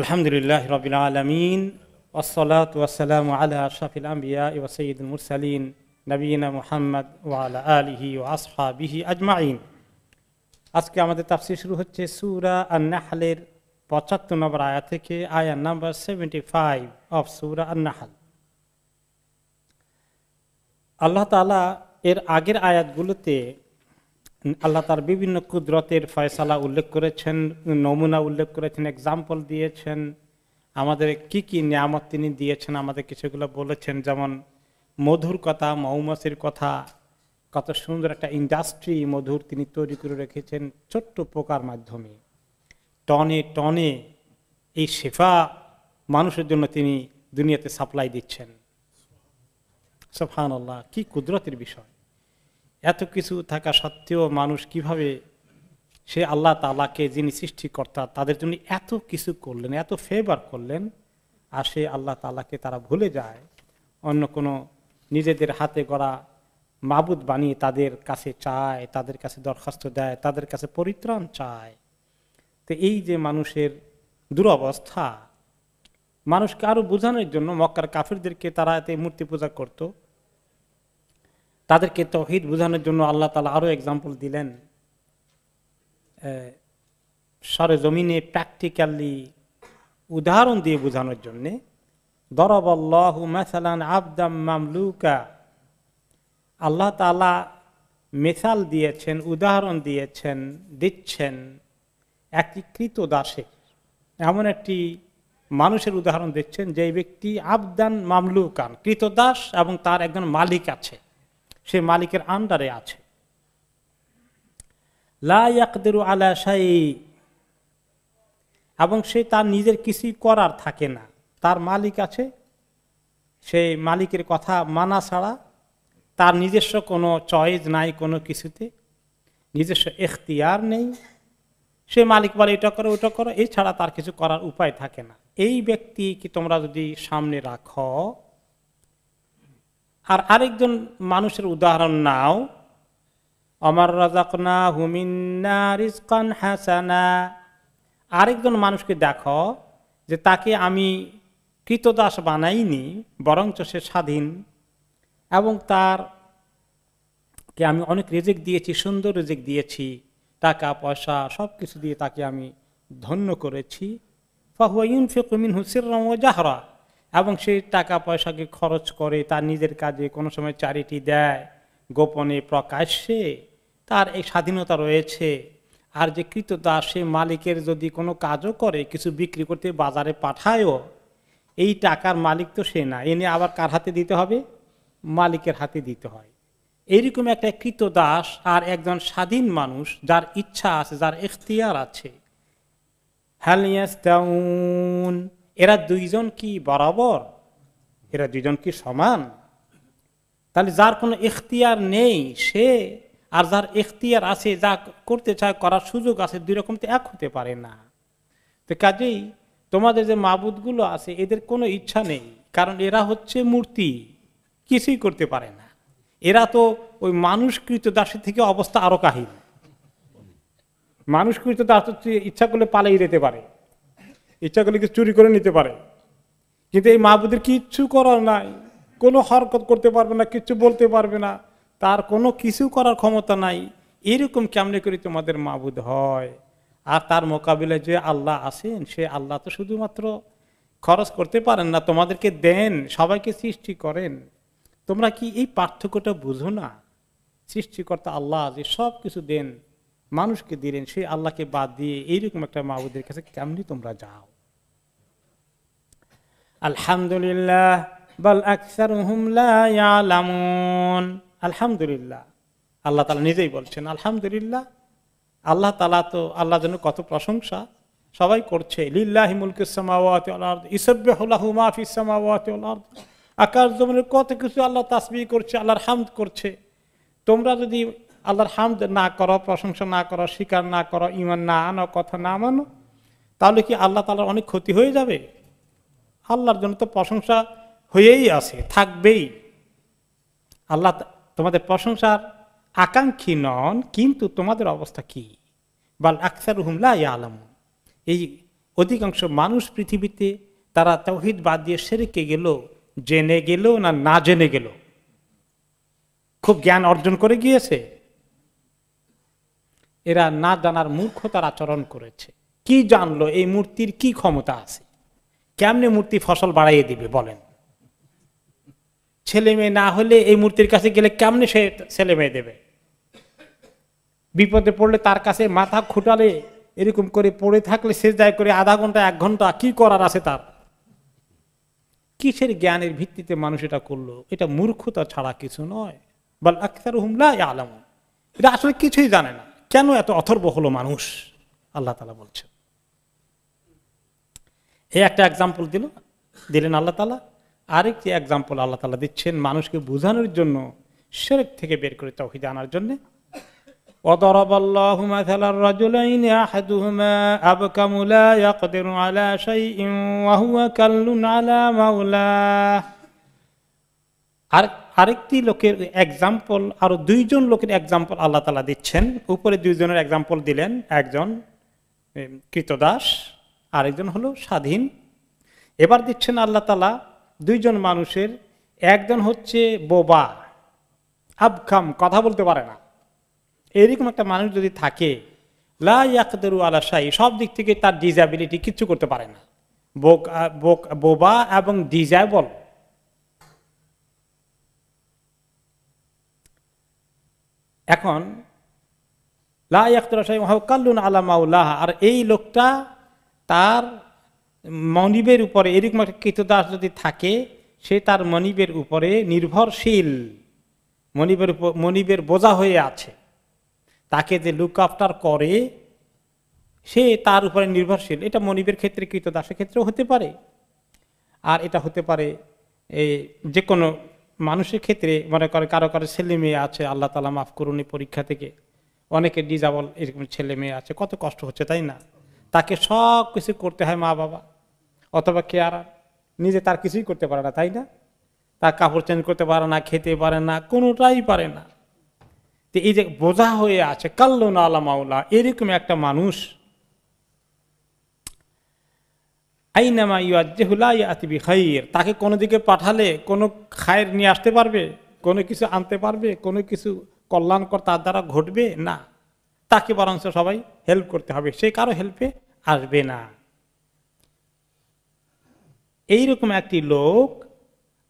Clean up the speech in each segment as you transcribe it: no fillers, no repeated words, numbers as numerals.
আলহামদুলিল্লাহ রাব্বিল আলামিন ওয়াসসালাতু ওয়াসসালামু আলা আশরাফিল আম্বিয়া ওয়া সাইয়্যিদুল মুরসালিন নবিয়িনা মুহাম্মদ ওয়া আলা আলিহি ওয়া আসহাবিহি আজমাইন। আজকে আমাদের তাফসীর শুরু হচ্ছে সূরা আন-নাহলের ৭৫ নম্বর আয়াত থেকে আয়াত নাম্বার 75 অফ সূরা আন-নাহল। আল্লাহ তাআলা এর আগের আয়াতগুলোতে আল্লাহ তার বিভিন্ন কুদরতের ফয়সালা উল্লেখ করেছেন, নমুনা উল্লেখ করেছেন, এক্সাম্পল দিয়েছেন, আমাদের কি কি নিয়ামত তিনি দিয়েছেন আমাদের কিছুগুলো বলেছেন। যেমন মধুর কথা, মৌমাছির কথা, কত সুন্দর একটা ইন্ডাস্ট্রি মধুর তিনি তৈরি করে রেখেছেন ছোট্ট পোকার মাধ্যমে। টনে টনে এই শেফা মানুষের জন্য তিনি দুনিয়াতে সাপ্লাই দিচ্ছেন। সুবহানাল্লাহ, কি কুদরতের বিষয়! এত কিছু থাকা সত্ত্বেও মানুষ কিভাবে সে আল্লাহ তাআলাকে যিনি সৃষ্টিকর্তা তাদের জন্য এত কিছু করলেন, এত ফেভার করলেন, আর সে আল্লাহ তাআলাকে তারা ভুলে যায়, অন্য কোনো নিজেদের হাতে গড়া মাবুদ বানিয়ে তাদের কাছে চায়, তাদের কাছে দরখাস্ত দেয়, তাদের কাছে পরিত্রাণ চায়। তো এই যে মানুষের দুরবস্থা, মানুষকে আরো বোঝানোর জন্য মক্কার কাফিরদেরকে তারা এতে মূর্তি পূজা করত, তাদেরকে তাওহীদ বোঝানোর জন্য আল্লাহ তাআলা আরো এক্সাম্পল দিলেন, সরেজমিনে প্র্যাকটিক্যালি উদাহরণ দিয়ে বোঝানোর জন্যে। দরাবাল্লাহু মাসালান আবদাম মামলুকা, আল্লাহ তাআলা মিসাল দিয়েছেন, উদাহরণ দিয়েছেন, দিচ্ছেন একটি কৃতদাসের, এমন একটি মানুষের উদাহরণ দিচ্ছেন যে ব্যক্তি আবদান মামলুকান, কৃতদাস, এবং তার একজন মালিক আছে, সে মালিকের আন্ডারে আছে। লা ইয়াকদিরু আলা শাই, এবং সে তার নিজের কিছুই করার থাকে না, তার মালিক আছে, সেই মালিকের কথা মানা ছাড়া তার নিজস্ব কোনো চয়েস নাই, কোনো কিছুতে নিজস্ব এখতিয়ার নেই। সে মালিক বলে এটা করো ওটা করো, এছাড়া তার কিছু করার উপায় থাকে না। এই ব্যক্তি কি তোমরা যদি সামনে রাখো, আর আরেকজন মানুষের উদাহরণ নাও, আমার রাযাকনাহু মিন্না রিজকান হাসানা, আরেকজন মানুষকে দেখো যে তাকে আমি কৃতদাস বানাইনি, বরঞ্চ সে স্বাধীন, এবং তারকে আমি অনেক রিজিক দিয়েছি, সুন্দর রিজিক দিয়েছি, টাকা পয়সা সব কিছু দিয়ে তাকে আমি ধন্য করেছি। ফাহুয়া ইউনফিকু মিনহু সিররান ওয়া জাহরা, এবং সেই টাকা পয়সাকে খরচ করে তার নিজের কাজে, কোনো সময় চ্যারিটি দেয়, গোপনে প্রকাশ্যে, তার এই স্বাধীনতা রয়েছে। আর যে কৃতদাস, সে মালিকের যদি কোনো কাজও করে, কিছু বিক্রি করতে বাজারে পাঠায়ও, এই টাকার মালিক তো সে না, এনে আবার কার হাতে দিতে হবে? মালিকের হাতে দিতে হয়। এইরকম একটা কৃতদাস আর একজন স্বাধীন মানুষ যার ইচ্ছা আছে, যার এখতিয়ার আছে, হাল ইয়াস্তাউন, এরা দুইজন কি বরাবর? এরা দুইজন কি সমান? তাহলে যার কোনো এখতিয়ার নেই সে, আর যার এখতিয়ার আছে, যা করতে চায়, করার সুযোগ আছে, দুই রকম তো এক হতে পারে না। তো কাজেই তোমাদের যে মাবুদগুলো আছে এদের কোনো ইচ্ছা নেই, কারণ এরা হচ্ছে মূর্তি, কিছুই করতে পারে না। এরা তো ওই মানুষকৃত দাসের থেকে অবস্থা আরো কাহিল। মানুষকৃত দাস ইচ্ছা করলে পালিয়ে যেতে পারে, ইচ্ছা করলে কিছু চুরি করে নিতে পারে, কিন্তু এই মাবুদের কিচ্ছু করার নাই, কোনো হরকত করতে পারবে না, কিচ্ছু বলতে পারবে না, তার কোনো কিছু করার ক্ষমতা নাই। এরকম কেমনে করে তোমাদের মাবুদ হয়? আর তার মোকাবিলায় যে আল্লাহ আছেন, সে আল্লাহ তো শুধুমাত্র খরচ করতে পারেন না, তোমাদেরকে দেন, সবাইকে সৃষ্টি করেন। তোমরা কি এই পার্থক্যটা বুঝো না? সৃষ্টিকর্তা আল্লাহ যে সব কিছু দেন, মানুষকে দিলেন, সেই আল্লাহকে বাদ দিয়ে এইরকম একটা মাবুদের কাছে কেমনি তোমরা যাও? আলহামদুলিল্লাহ বাল আকসারুহুম লা ইয়ালামুন। আলহামদুলিল্লাহ, আল্লাহ তাআলা নিজেই বলছেন আলহামদুলিল্লাহ। আল্লাহ তাআলা তো, আল্লাহর জন্য কত প্রশংসা সবাই করছে। লিল্লাহি মুলকুস সামাওয়াতি ওয়াল আরদ ইউসাব্বিহু লাহু মা ফিস সামাওয়াতি ওয়াল আরদ, আকাশ জমিনের কত কিছু আল্লাহ তাসবিহ করছে, আল্লাহর হামদ করছে। তোমরা যদি আল্লাহর হামদ না করো, প্রশংসা না করো, স্বীকার না করো, ঈমান না আনো, কথা না মানো, তাহলে কি আল্লাহ তাআলার অনেক ক্ষতি হয়ে যাবে? আল্লাহর জন্য তো প্রশংসা হয়েই আছে, থাকবেই। আল্লাহ তোমাদের প্রশংসার আকাঙ্ক্ষী নন, কিন্তু তোমাদের অবস্থা কি? বাল আকসারুহুম লা ইয়ালামুন, এই অধিকাংশ মানুষ পৃথিবীতে তারা তাওহীদ বাদ দিয়ে শিরকে গেল, জেনে গেল না না জেনে গেল, খুব জ্ঞান অর্জন করে গিয়েছে, এরা না জানার মূর্খতার আচরণ করেছে। কি জানলো এই মূর্তির কি ক্ষমতা আছে, কেমনে মূর্তি ফসল বাড়াইয়ে দিবে বলেন? ছেলে মেয়ে না হলে এই মূর্তির কাছে গেলে কেমনে সে ছেলে মেয়ে দেবে? বিপদে পড়লে তার কাছে মাথা খুঁটালে এরকম করে পড়ে থাকলে সেজদায় করে আধা ঘন্টা 1 ঘন্টা কি করার আছে তার? কিসের জ্ঞানের ভিত্তিতে মানুষ এটা করলো? এটা মূর্খতা ছাড়া কিছু নয়। বল আকসারুহুম লা ইয়ালামুন, এটা আসলে কিছুই জানে না। কেন এত অথর্ব হলো মানুষ? আল্লাহ তাআলা বলছেন। এই একটা এক্সাম্পল দিলেন আল্লাহ তাআলা। আরেকটি এক্সাম্পল আল্লাহ তাআলা দিচ্ছেন মানুষকে বোঝানোর জন্য, শিরক থেকে বের করে তাওহীদে আনার জন্য। وضرب الله مثلا الرجلين أحدهما أبكم لا يقدر على شيء وهو كل على مولاه। আরেকটি লোকের এক্সাম্পল, আরো 2 জন লোকের এক্সাম্পল আল্লাহ তাআলা দিচ্ছেন। উপরে 2 জনের এক্সাম্পল দিলেন, একজন কৃতদাস, আরেকজন হলো স্বাধীন। এবার দিচ্ছেন আল্লাহ তাআলা 2 জন মানুষের, একজন হচ্ছে বোবা, আবকাম, কথা বলতে পারে না। এরকম একটা মানুষ যদি থাকে, লা ইয়াকদিরু আলা শাই, সব দিক থেকে তার ডিসএবিলিটি, কিচ্ছু করতে পারে না, বোবা এবং ডিসএবল। এখন লা ইয়াকদিরু আলা শাই ওয়া হুয়া কাল্লুন আলা মাওলাহ, আর এই লোকটা তার মনিবের উপরে, এরকম একটা কৃতদাস যদি থাকে, সে তার মনিবের উপরে নির্ভরশীল, মনিবের বোঝা হয়ে আছে, তাকে যে লুক আফটার করে সে তার উপরে নির্ভরশীল। এটা মনিবের ক্ষেত্রে, কৃতদাসের ক্ষেত্রেও হতে পারে, আর এটা হতে পারে যে কোনো মানুষের ক্ষেত্রে। মনে করে কারো কারো ছেলে মেয়ে আছে, আল্লাহ তাআলা মাফ করুন, পরীক্ষা থেকে অনেকে ডিজাবল এরকম ছেলে মেয়ে আছে, কত কষ্ট হচ্ছে তাই না? তাকে সব কিছু করতে হয় মা বাবা অথবা কেয়ার, নিজে তার কিছুই করতে পারে না তাই না? তার কাপড় চেঞ্জ করতে পারে না, খেতে পারে না, কোনোটাই পারে না। তো এই যে বোঝা হয়ে আছে, কাল্লুন আলা মাওলা, এরকম একটা মানুষ আইনামা ইউআজ্জিহু লা ইয়াতি বিখাইর, তাকে কোনো দিকে পাঠালে কোনো খায়ের নিয়ে আসতে পারবে, কোনো কিছু আনতে পারবে, কোনো কিছু কল্যাণকর তার দ্বারা ঘটবে না। তাকে বরং সবাই হেল্প করতে হবে, সে কারো হেল্পে আসবে না। এইরকম একটি লোক।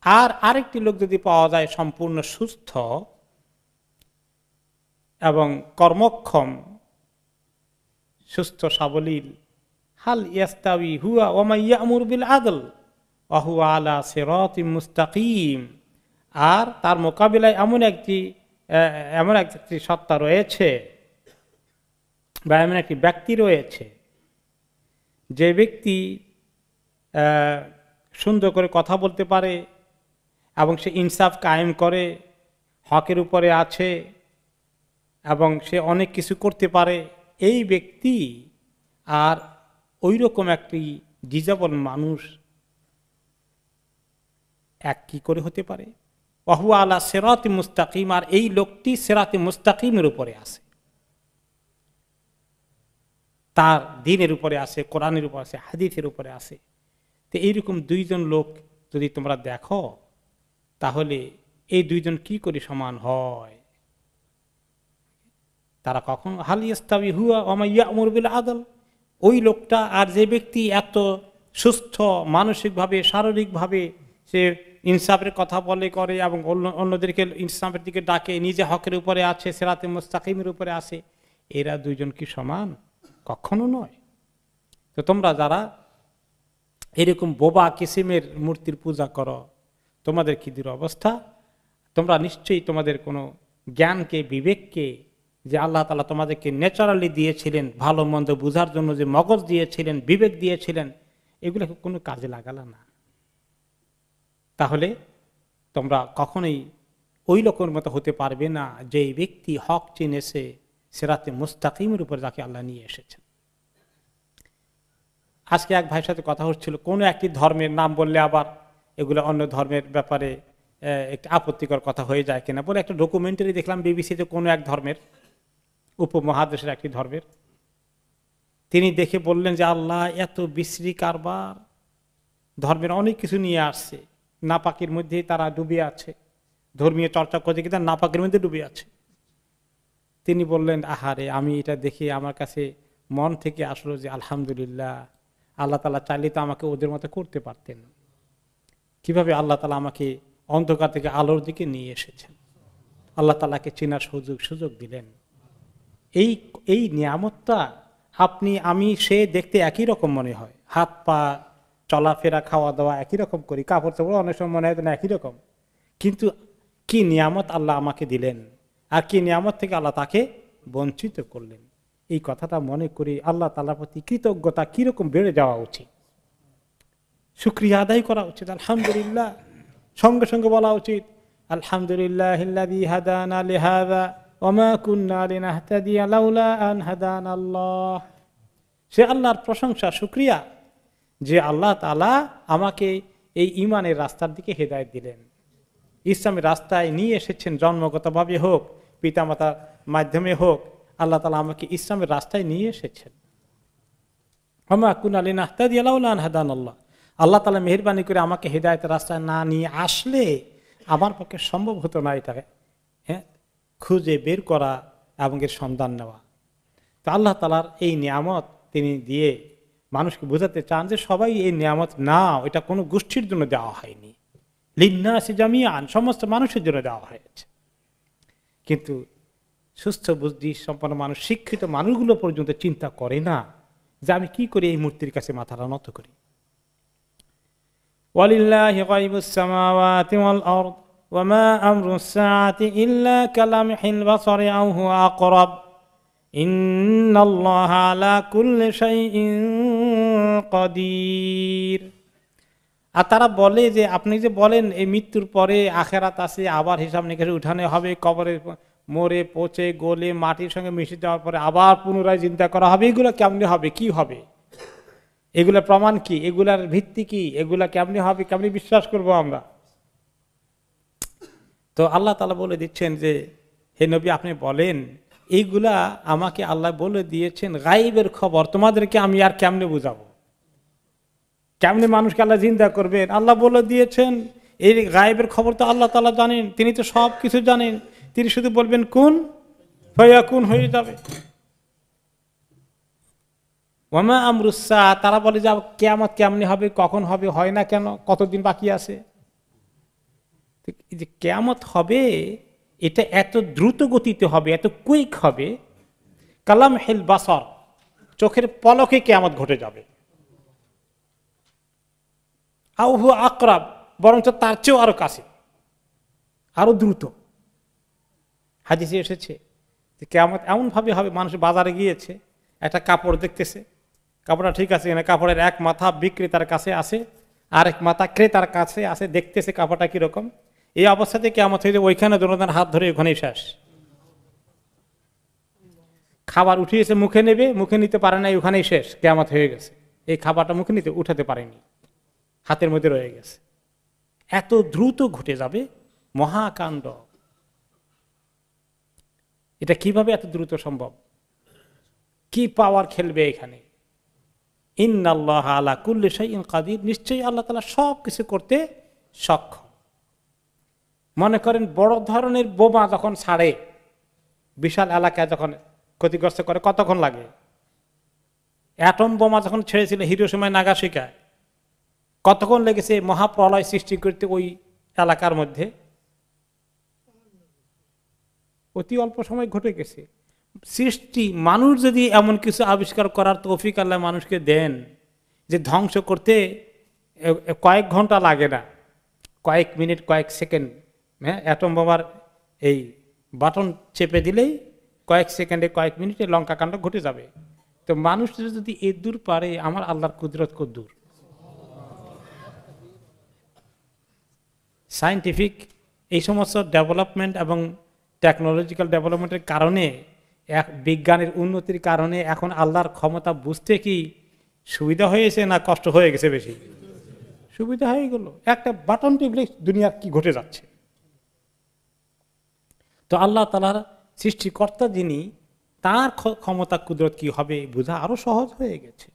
আর আরেকটি লোক যদি পাওয়া যায় সম্পূর্ণ সুস্থ এবং কর্মক্ষম, সুস্থ সাবলীল, হাল ইয়াস্তাউই হুয়া ওয়া মান ইয়ামুর বিল আদল ওয়া হুয়া আলা সিরাতিম মুস্তাকিম, আর তার মোকাবিলায় এমন একটি সত্তা রয়েছে বা এমন একটি ব্যক্তি রয়েছে, যে ব্যক্তি সুন্দর করে কথা বলতে পারে এবং সে ইনসাফ কায়েম করে, হকের উপরে আছে এবং সে অনেক কিছু করতে পারে। এই ব্যক্তি আর ওই রকম একটি ডিজেবল মানুষ এক কি করে হতে পারে? ওয়া হুয়া আলা সিরাতি মুস্তাকিম, আর এই লোকটি সিরাতে মুস্তাকিমের উপরে আছে, তার দ্বীনের উপরে আছে, কোরআনের উপরে আছে, হাদিসের উপরে আছে। তো এইরকম 2 জন লোক যদি তোমরা দেখো, তাহলে এই 2 জন কি করে সমান হয়? তারা কখন হাল ইয়াস্তাউই হুয়া ওয়া মান ইয়ামুর বিল আদল, ওই লোকটা আর যে ব্যক্তি এত সুস্থ মানসিকভাবে, শারীরিকভাবে, সে ইনসাফের কথা বলে করে এবং অন্যদেরকে ইনসাফের দিকে ডাকে, নিজে হকের উপরে আছে, সিরাতে মুস্তাকিমের উপরে আছে, এরা 2 জন কি সমান? কখনো নয়। তো তোমরা যারা এরকম বোবা কিসিমের মূর্তির পূজা করো, তোমাদের কি দূর অবস্থা? তোমরা নিশ্চয়ই তোমাদের কোনো জ্ঞানকে, বিবেককে, যে আল্লাহ তাআলা তোমাদেরকে ন্যাচারালি দিয়েছিলেন, ভালো মন্দ বুঝার জন্য যে মগজ দিয়েছিলেন, বিবেক দিয়েছিলেন, এগুলোকে কোনো কাজে লাগালা না। তাহলে তোমরা কখনোই ওই লোকের মতো হতে পারবে না যে ব্যক্তি হক চিনেছে, সিরাতে মুস্তাকিমের উপর যাকে আল্লাহ নিয়ে এসেছেন। আজকে এক ভাইয়ের সাথে কথা হচ্ছিল, কোনো একটি ধর্মের নাম বললে আবার এগুলো অন্য ধর্মের ব্যাপারে একটা আপত্তিকর কথা হয়ে যায় কিনা বলে একটা ডকুমেন্টারি দেখলাম বিবিসিতে, কোনো এক ধর্মের, উপমহাদেশের একটি ধর্মের। তিনি দেখে বললেন যে আল্লাহ এত বিশ্রী কারবার, ধর্মের অনেক কিছু নিয়ে আসছে, নাপাকের মধ্যে তারা ডুবে আছে, ধর্মীয় চর্চা করতে গিয়ে তারা নাপাকের মধ্যে ডুবে আছে। তিনি বললেন আহারে, আমি এটা দেখে আমার কাছে মন থেকে আসলো যে আলহামদুলিল্লাহ, আল্লাহ তাআলা চাইলে তো আমাকে ওদের মতো করতে পারতেন। কিভাবে আল্লাহ তাআলা আমাকে অন্ধকার থেকে আলোর দিকে নিয়ে এসেছেন, আল্লাহ তাআলাকে চেনার সুযোগ দিলেন। এই এই নিয়ামতটা আপনি আমি সে দেখতে একই রকম মনে হয়, হাত পা চলাফেরা খাওয়া দাওয়া একই রকম করি, কাপড় চাপড় অনেক সময় মনে হয় না একই রকম, কিন্তু কি নিয়ামত আল্লাহ আমাকে দিলেন আর কি নিয়ামত থেকে আল্লাহ তাকে বঞ্চিত করলেন। এই কথাটা মনে করি আল্লাহ তাআলার প্রতি কৃতজ্ঞতা কিরকম বেড়ে যাওয়া উচিত, শুকরিয়া আদায় করা উচিত। আলহামদুলিল্লাহ, সঙ্গে সঙ্গে বলা উচিত আলহামদুলিল্লাহিল্লাযী হাদানা লিহাযা ওয়া মা কুন্না লিনাহতাদিয়া লাউলা আন হাদানাল্লাহ। সে আল্লাহর প্রশংসা, শুকরিয়া যে আল্লাহ তাআলা আমাকে এই ঈমানের রাস্তার দিকে হেদায়েত দিলেন, ইসলামের রাস্তায় নিয়ে এসেছেন। জন্মগতভাবে হোক, পিতামাতার মাধ্যমে হোক, আল্লাহ তাআলা আমাকে ইসলামের রাস্তায় নিয়ে এসেছেন। ওয়া মা কুন্না লিনাহতাদিয়া লাউলা আন হাদানাল্লাহ। আল্লাহ তাআলা মেহেরবানি করে আমাকে হেদায়েতের রাস্তায় না নিয়ে আসলে আমার পক্ষে সম্ভব হতো না এটাকে খুঁজে বের করা এবং এর সন্ধান নেওয়া। তো আল্লাহ তাআলার এই নিয়ামত তিনি দিয়ে মানুষকে বোঝাতে চান যে সবাই এই নিয়ামত না, এটা কোনো গোষ্ঠীর জন্য দেওয়া হয়নি, লিন্নাসি জামিআন, সমস্ত মানুষের জন্য দেওয়া হয়েছে। কিন্তু সুস্থ বুদ্ধি সম্পন্ন মানুষ, শিক্ষিত মানুষগুলো পর্যন্ত চিন্তা করে না যে আমি কি করে এই মূর্তির কাছে মাথাটা নত করি। ওয়ালিল্লাহি গায়বুস সামাওয়াতি ওয়াল আরদ ওয়া মা আমরুস সাআতি ইল্লা কালামহিল বাসারি আও হুয়া আকরাব ইন্নাল্লাহা আলা কুল্লি শাইইন কাদির। আর তারা বলে যে আপনি যে বলেন এই মৃত্যুর পরে আখিরাত আছে, আবার হিসাব নিকাশ উঠানো হবে, কবরে মরে পচে গলে মাটির সঙ্গে মিশে যাওয়ার পরে আবার পুনরায় চিন্তা করা হবে, এগুলো কেমনে হবে, কি হবে, এগুলার প্রমাণ কি, এগুলার ভিত্তি কি, এগুলা কেমনে হবে, কেমনে বিশ্বাস করব আমরা। তো আল্লাহ তাআলা বলে দিচ্ছেন যে হে নবী আপনি বলেন এইগুলা আমাকে আল্লাহ বলে দিয়েছেন, গায়েবের খবর, তোমাদেরকে আমি আর কেমনে বুঝাবো, কেমনে মানুষকে আল্লাহ জিন্দা করবেন, আল্লাহ বলে দিয়েছেন। এই গায়েবের খবর তো আল্লাহ তাআলা জানেন, তিনি তো সব কিছু জানেন, তিনি শুধু বলবেন কুন ফায়াকুন, হয়ে যাবে। ওয়ামা আমরুসা, তারা বলে যে কিয়ামত কেমনে হবে, কখন হবে, হয় না কেন, কতদিন বাকি আছে। যে কিয়ামত হবে এটা এত দ্রুত গতিতে হবে, এত কুইক হবে, কালাম হিল বাসর, চোখের পলকে কিয়ামত ঘটে যাবে। আও হুয়া আকরাব, বরঞ্চ তার চেয়েও আরো কাছে, আরো দ্রুত। হাদিসে এসেছে যে কিয়ামত এমন ভাবে হবে, মানুষ বাজারে গিয়েছে, একটা কাপড় দেখতেছে, কাপড়টা ঠিক আছে কিনা, কাপড়ের এক মাথা বিক্রেতার কাছে আছে, আরেক মাথা ক্রেতার কাছে আছে, দেখতেছে কাপড়টা কিরকম। এই অবস্থাতে কিয়ামত হয়ে যায়, ওইখানে জনতার হাত ধরে ওখানেই শেষ। খাবার উঠিয়েছে মুখে নেবে, মুখে নিতে পারে না, ওখানেই শেষ, কিয়ামত হয়ে গেছে। এই খাবারটা মুখে নিতে উঠাতে পারেনি, হাতের মধ্যে রয়ে গেছে। এত দ্রুত ঘটে যাবে মহাকাণ্ড। এটা কিভাবে এত দ্রুত সম্ভব, কি পাওয়ার খেলবে এখানে। ইন্নাল্লাহা আলা কুল্লি শাইইন কাদির, নিশ্চয়ই আল্লাহ তাআলা সব কিছু করতে সক্ষম। মনে করেন বড় ধরনের বোমা যখন ছাড়ে, বিশাল এলাকায় যখন ক্ষতিগ্রস্ত করে, কতক্ষণ লাগে? অ্যাটম বোমা যখন ছেড়েছিল হিরোশিমা নাগাসাকিতে, কতক্ষণ লেগেছে মহাপ্রলয় সৃষ্টি করতে ওই এলাকার মধ্যে? অতি অল্প সময় ঘটে গেছে। সৃষ্টি মানুষ যদি এমন কিছু আবিষ্কার করার তৌফিক আল্লাহ মানুষকে দেন যে ধ্বংস করতে কয়েক ঘন্টা লাগে না, কয়েক মিনিট, কয়েক সেকেন্ড, হ্যাঁ, অ্যাটম বোমার এই বাটন চেপে দিলেই কয়েক সেকেন্ডে, কয়েক মিনিটে লঙ্কা কাণ্ড ঘটে যাবে। তো মানুষ যদি এর দূর পারে, আমার আল্লাহর কুদরত কত দূর। সায়েন্টিফিক এই সমস্ত ডেভেলপমেন্ট এবং টেকনোলজিক্যাল ডেভেলপমেন্টের কারণে, বিজ্ঞানের উন্নতির কারণে এখন আল্লাহর ক্ষমতা বুঝতে কি সুবিধা হয়েছে না কষ্ট হয়ে গেছে? বেশি সুবিধা হয়ে গেল। একটা বাটন টিপলে দুনিয়ার কি ঘটে যাচ্ছে। তো আল্লাহ তাআলার সৃষ্টিকর্তা যিনি, তার ক্ষমতা কুদরত কি হবে বোঝা আরো সহজ হয়ে গেছে।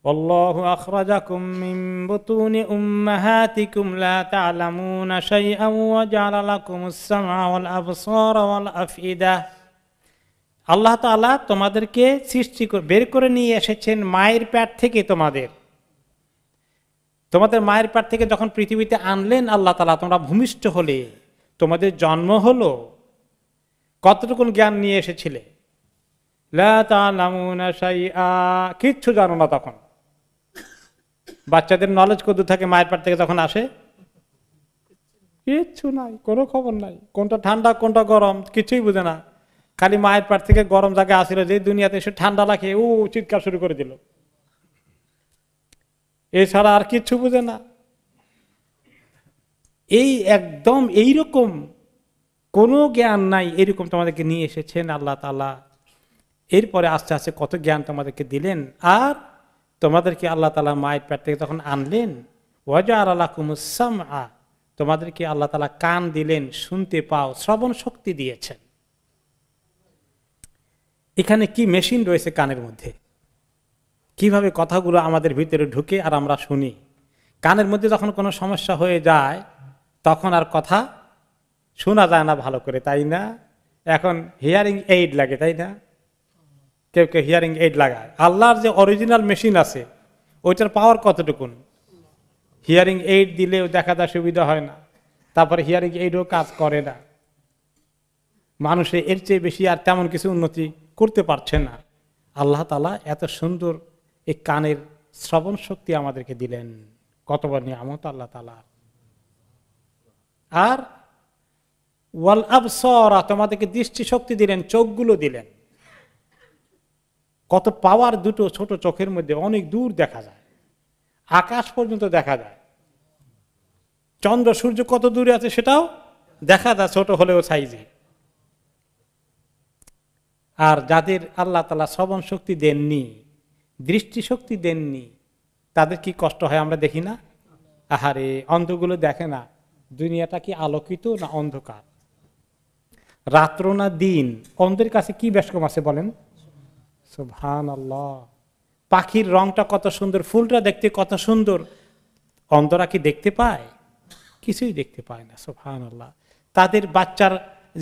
আল্লাহু আখরাজাকুম মিন বুতুনি উম্মাহাতিকুম লা তা'লামুনা শাইআন ওয়া জা'আলা লাকুমুস সামআ ওয়াল আবসারা ওয়াল আফইদা। আল্লাহ তাআলা তোমাদেরকে সৃষ্টি করে বের করে নিয়ে এসেছেন মায়ের পেট থেকে। তোমাদের মায়ের পেট থেকে যখন পৃথিবীতে আনলেন আল্লাহ তাআলা, তোমরা ভূমিষ্ঠ হলে, তোমাদের জন্ম হলো, কতটুকু জ্ঞান নিয়ে এসেছিলে? লা তা'লামুনা শাইআ, কিচ্ছু জানো না তখন। বাচ্চাদের নলেজ কত থাকে মায়ের পেট থেকে যখন আসে? কিচ্ছু নাই, কোনো খবর নাই, কোনটা ঠান্ডা কোনটা গরম কিছুই বুঝে না। খালি মায়ের পেট থেকে গরম জায়গায় আসছিল, যে দুনিয়াতে এসে ঠান্ডা লাগে ও চিৎকার শুরু করে দিল, এছাড়া আর কিচ্ছু বুঝে না। এই একদম এইরকম কোনো জ্ঞান নাই, এরকম তোমাদেরকে নিয়ে এসেছেন আল্লাহ তাআলা। এরপরে আস্তে আস্তে কত জ্ঞান তোমাদেরকে দিলেন। আর তোমাদেরকে আল্লাহ তাআলা মায়ের পেট থেকে যখন আনলেন, ওয়াজআলা লাকুমুস সামআ, তোমাদেরকে আল্লাহ তাআলা কান দিলেন, শুনতে পাও, শ্রবণ শক্তি দিয়েছেন। এখানে কি মেশিন রয়েছে কানের মধ্যে, কিভাবে কথাগুলো আমাদের ভিতরে ঢুকে আর আমরা শুনি। কানের মধ্যে যখন কোনো সমস্যা হয়ে যায় তখন আর কথা শোনা যায় না ভালো করে, তাই না? এখন হিয়ারিং এইড লাগে, তাই না? কেউ কেউ হিয়ারিং এইড লাগায়। আল্লাহর যে অরিজিনাল মেশিন আছে ওইটার পাওয়ার কতটুকুন? হিয়ারিং এইড দিলেও দেখা যায় সুবিধা হয় না, তারপরে হিয়ারিং এইডও কাজ করে না। মানুষে এর চেয়ে বেশি আর তেমন কিছু উন্নতি করতে পারছে না। আল্লাহ তাআলা এত সুন্দর এই কানের শ্রবণ শক্তি আমাদেরকে দিলেন, কত বড় নিয়ামত আল্লাহ তাআলা। আর ওয়াল আবসারা, তোমাদেরকে দৃষ্টি শক্তি দিলেন, চোখগুলো দিলেন। কত পাওয়ার দুটো ছোট চোখের মধ্যে, অনেক দূর দেখা যায়, আকাশ পর্যন্ত দেখা যায়। চন্দ্র সূর্য কত দূরে আছে সেটাও দেখা যায় ছোট হলেও সাইজে। আর যাদের আল্লাহ তাআলা শ্রবণ শক্তি দেননি, দৃষ্টি শক্তি দেননি, তাদের কি কষ্ট হয় আমরা দেখি না? আহারে, অন্ধগুলো দেখে না দুনিয়াটা কি আলোকিত না অন্ধকার, রাত্র না দিন। অন্ধের কাছে কি বেশকম আছে বলেন? সুবহানাল্লাহ। পাখির রংটা কত সুন্দর, ফুলটা দেখতে কত সুন্দর, অন্ধরা কি দেখতে পায়? কিছুই দেখতে পায় না। সুবহানাল্লাহ। তাদের বাচ্চার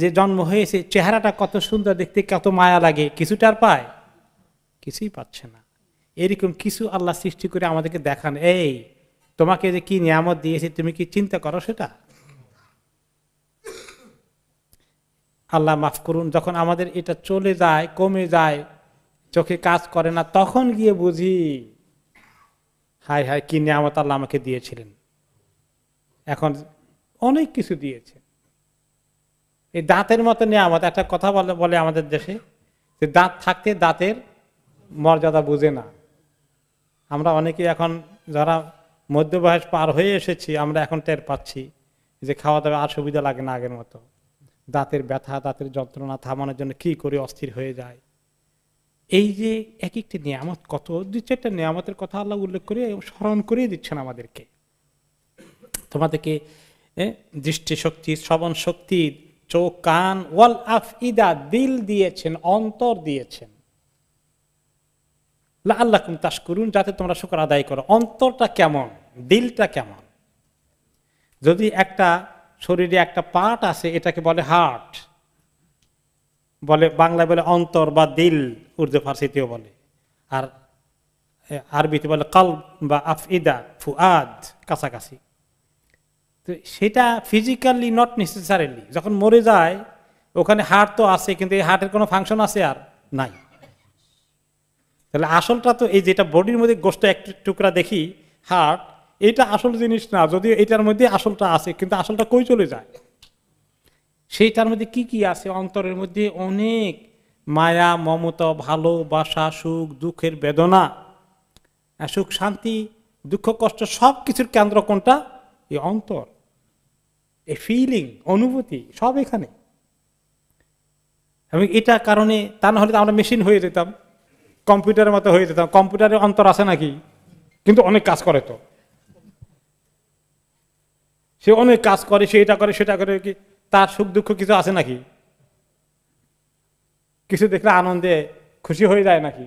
যে জন্ম হয়েছে চেহারাটা কত সুন্দর দেখতে, কত মায়া লাগে, কিছুটার পায়? কিছুই পাচ্ছে না। এরকম কিছু আল্লাহ সৃষ্টি করে আমাদেরকে দেখান, এই তোমাকে যে কি নিয়ামত দিয়েছে তুমি কি চিন্তা করো সেটা? আল্লাহ মাফ করুন, যখন আমাদের এটা চলে যায়, কমে যায়, চোখে কাজ করে না, তখন গিয়ে বুঝি হায় হায় কি নিয়ামত আল্লাহ আমাকে দিয়েছিলেন। এখন অনেক কিছু দিয়েছে। এই দাঁতের মতো নিয়ামত, একটা কথা বলে আমাদের দেশে যে দাঁত থাকতে দাঁতের মর্যাদা বুঝে না। আমরা অনেকে এখন যারা মধ্যবয়স পার হয়ে এসেছি, আমরা এখন টের পাচ্ছি যে খাওয়া দাওয়া আর সুবিধা লাগে না আগের মতো। দাঁতের ব্যথা, দাঁতের যন্ত্রণা থামানোর জন্য কি করে অস্থির হয়ে যায়। এই যে এক একটি নিয়ামত, কত দুই চারটা নিয়ামতের কথা আল্লাহ উল্লেখ করে স্মরণ করিয়ে দিচ্ছেন আমাদেরকে। তোমাদেরকে দৃষ্টিশক্তি, শ্রবণ শক্তি, চোখ, কান, ওয়াল আফইদা, দিল দিয়েছেন, অন্তর দিয়েছেন। লাআল্লাকুম তাশকুরুন, যাতে তোমরা শুকর আদায় করো। অন্তরটা কেমন, দিলটা কেমন? যদি একটা শরীরে একটা পার্ট আছে, এটাকে বলে হার্ট, বলে বাংলায় বলে অন্তর বা দিল, উর্দু ফার্সিতেও বলে, আর আরবিতে বলে কলব বা আফইদা, ফুআদ, কাছাকাছি। তো সেটা ফিজিক্যালি নট নেসেসারিলি, যখন মরে যায় ওখানে হার্ট তো আছে, কিন্তু এই হার্টের কোনো ফাংশন আছে আর নাই। তাহলে আসলটা তো এই যেটা বডির মধ্যে গোস্ত এক টুকরা দেখি হার্ট, এটা আসল জিনিস না, যদিও এটার মধ্যে আসলটা আছে, কিন্তু আসলটা কই চলে যায়? সেইটার মধ্যে কি কি আছে? অন্তরের মধ্যে অনেক মায়া, মমতা, ভালোবাসা, সুখ দুঃখের বেদনা, সুখ শান্তি, দুঃখ কষ্ট, সব কিছুর কেন্দ্র কোনটা? এই অন্তর। এই ফিলিং, অনুভূতি সব এখানে। এবং এটা কারণে, তা না হলে তো আমরা মেশিন হয়ে যেতাম, কম্পিউটারের মতো হয়ে যেতাম। কম্পিউটারের অন্তর আছে নাকি? কিন্তু অনেক কাজ করে তো, সে অনেক কাজ করে, সে এটা করে সেটা করে, কি তার সুখ দুঃখ কিছু আছে নাকি? কিছু দেখলে আনন্দে খুশি হয়ে যায় নাকি?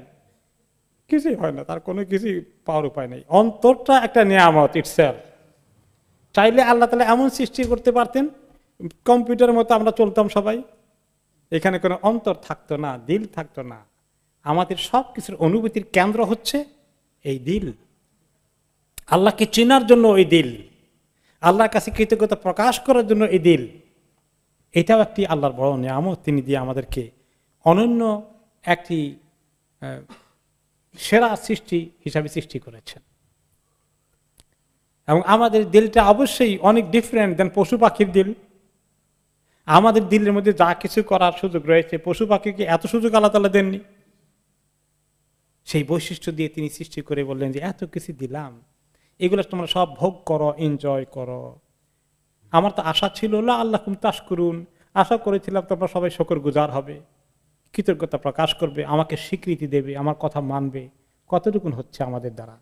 কিছুই হয় না, তার কোনো কিছুই পাওয়ার উপায় নেই। অন্তরটা একটা নিয়ামত ইটসেলফ। চাইলে আল্লাহ তাআলা এমন সৃষ্টি করতে পারতেন, কম্পিউটারের মতো আমরা চলতাম সবাই, এখানে কোনো অন্তর থাকতো না, দিল থাকতো না। আমাদের সব কিছুর অনুভূতির কেন্দ্র হচ্ছে এই দিল। আল্লাহকে চেনার জন্য এই দিল, আল্লাহর কাছে কৃতজ্ঞতা প্রকাশ করার জন্য এই দিল, এটাও একটি আল্লাহর বড় নিয়ামত। তিনি দিয়ে আমাদেরকে অনন্য একটি সেরা সৃষ্টি হিসাবে সৃষ্টি করেছেন। এবং আমাদের দিলটা অবশ্যই অনেক ডিফারেন্ট দেন পশু পাখির দিল। আমাদের দিলের মধ্যে যা কিছু করার সুযোগ রয়েছে, পশু পাখিকে এত সুযোগ আল্লাহ তাআলা দেননি। সেই বৈশিষ্ট্য দিয়ে তিনি সৃষ্টি করে বললেন যে এত কিছু দিলাম, এগুলো তোমরা সব ভোগ করো, এনজয় করো। আমার তো আশা ছিল লা আল্লাকুম তাশকুরুন, আশা করেছিলাম তোমরা সবাই শুকরগুজার হবে, কৃতজ্ঞতা প্রকাশ করবে, আমাকে স্বীকৃতি দেবে, আমার কথা মানবে। কতটুকুন হচ্ছে আমাদের দ্বারা?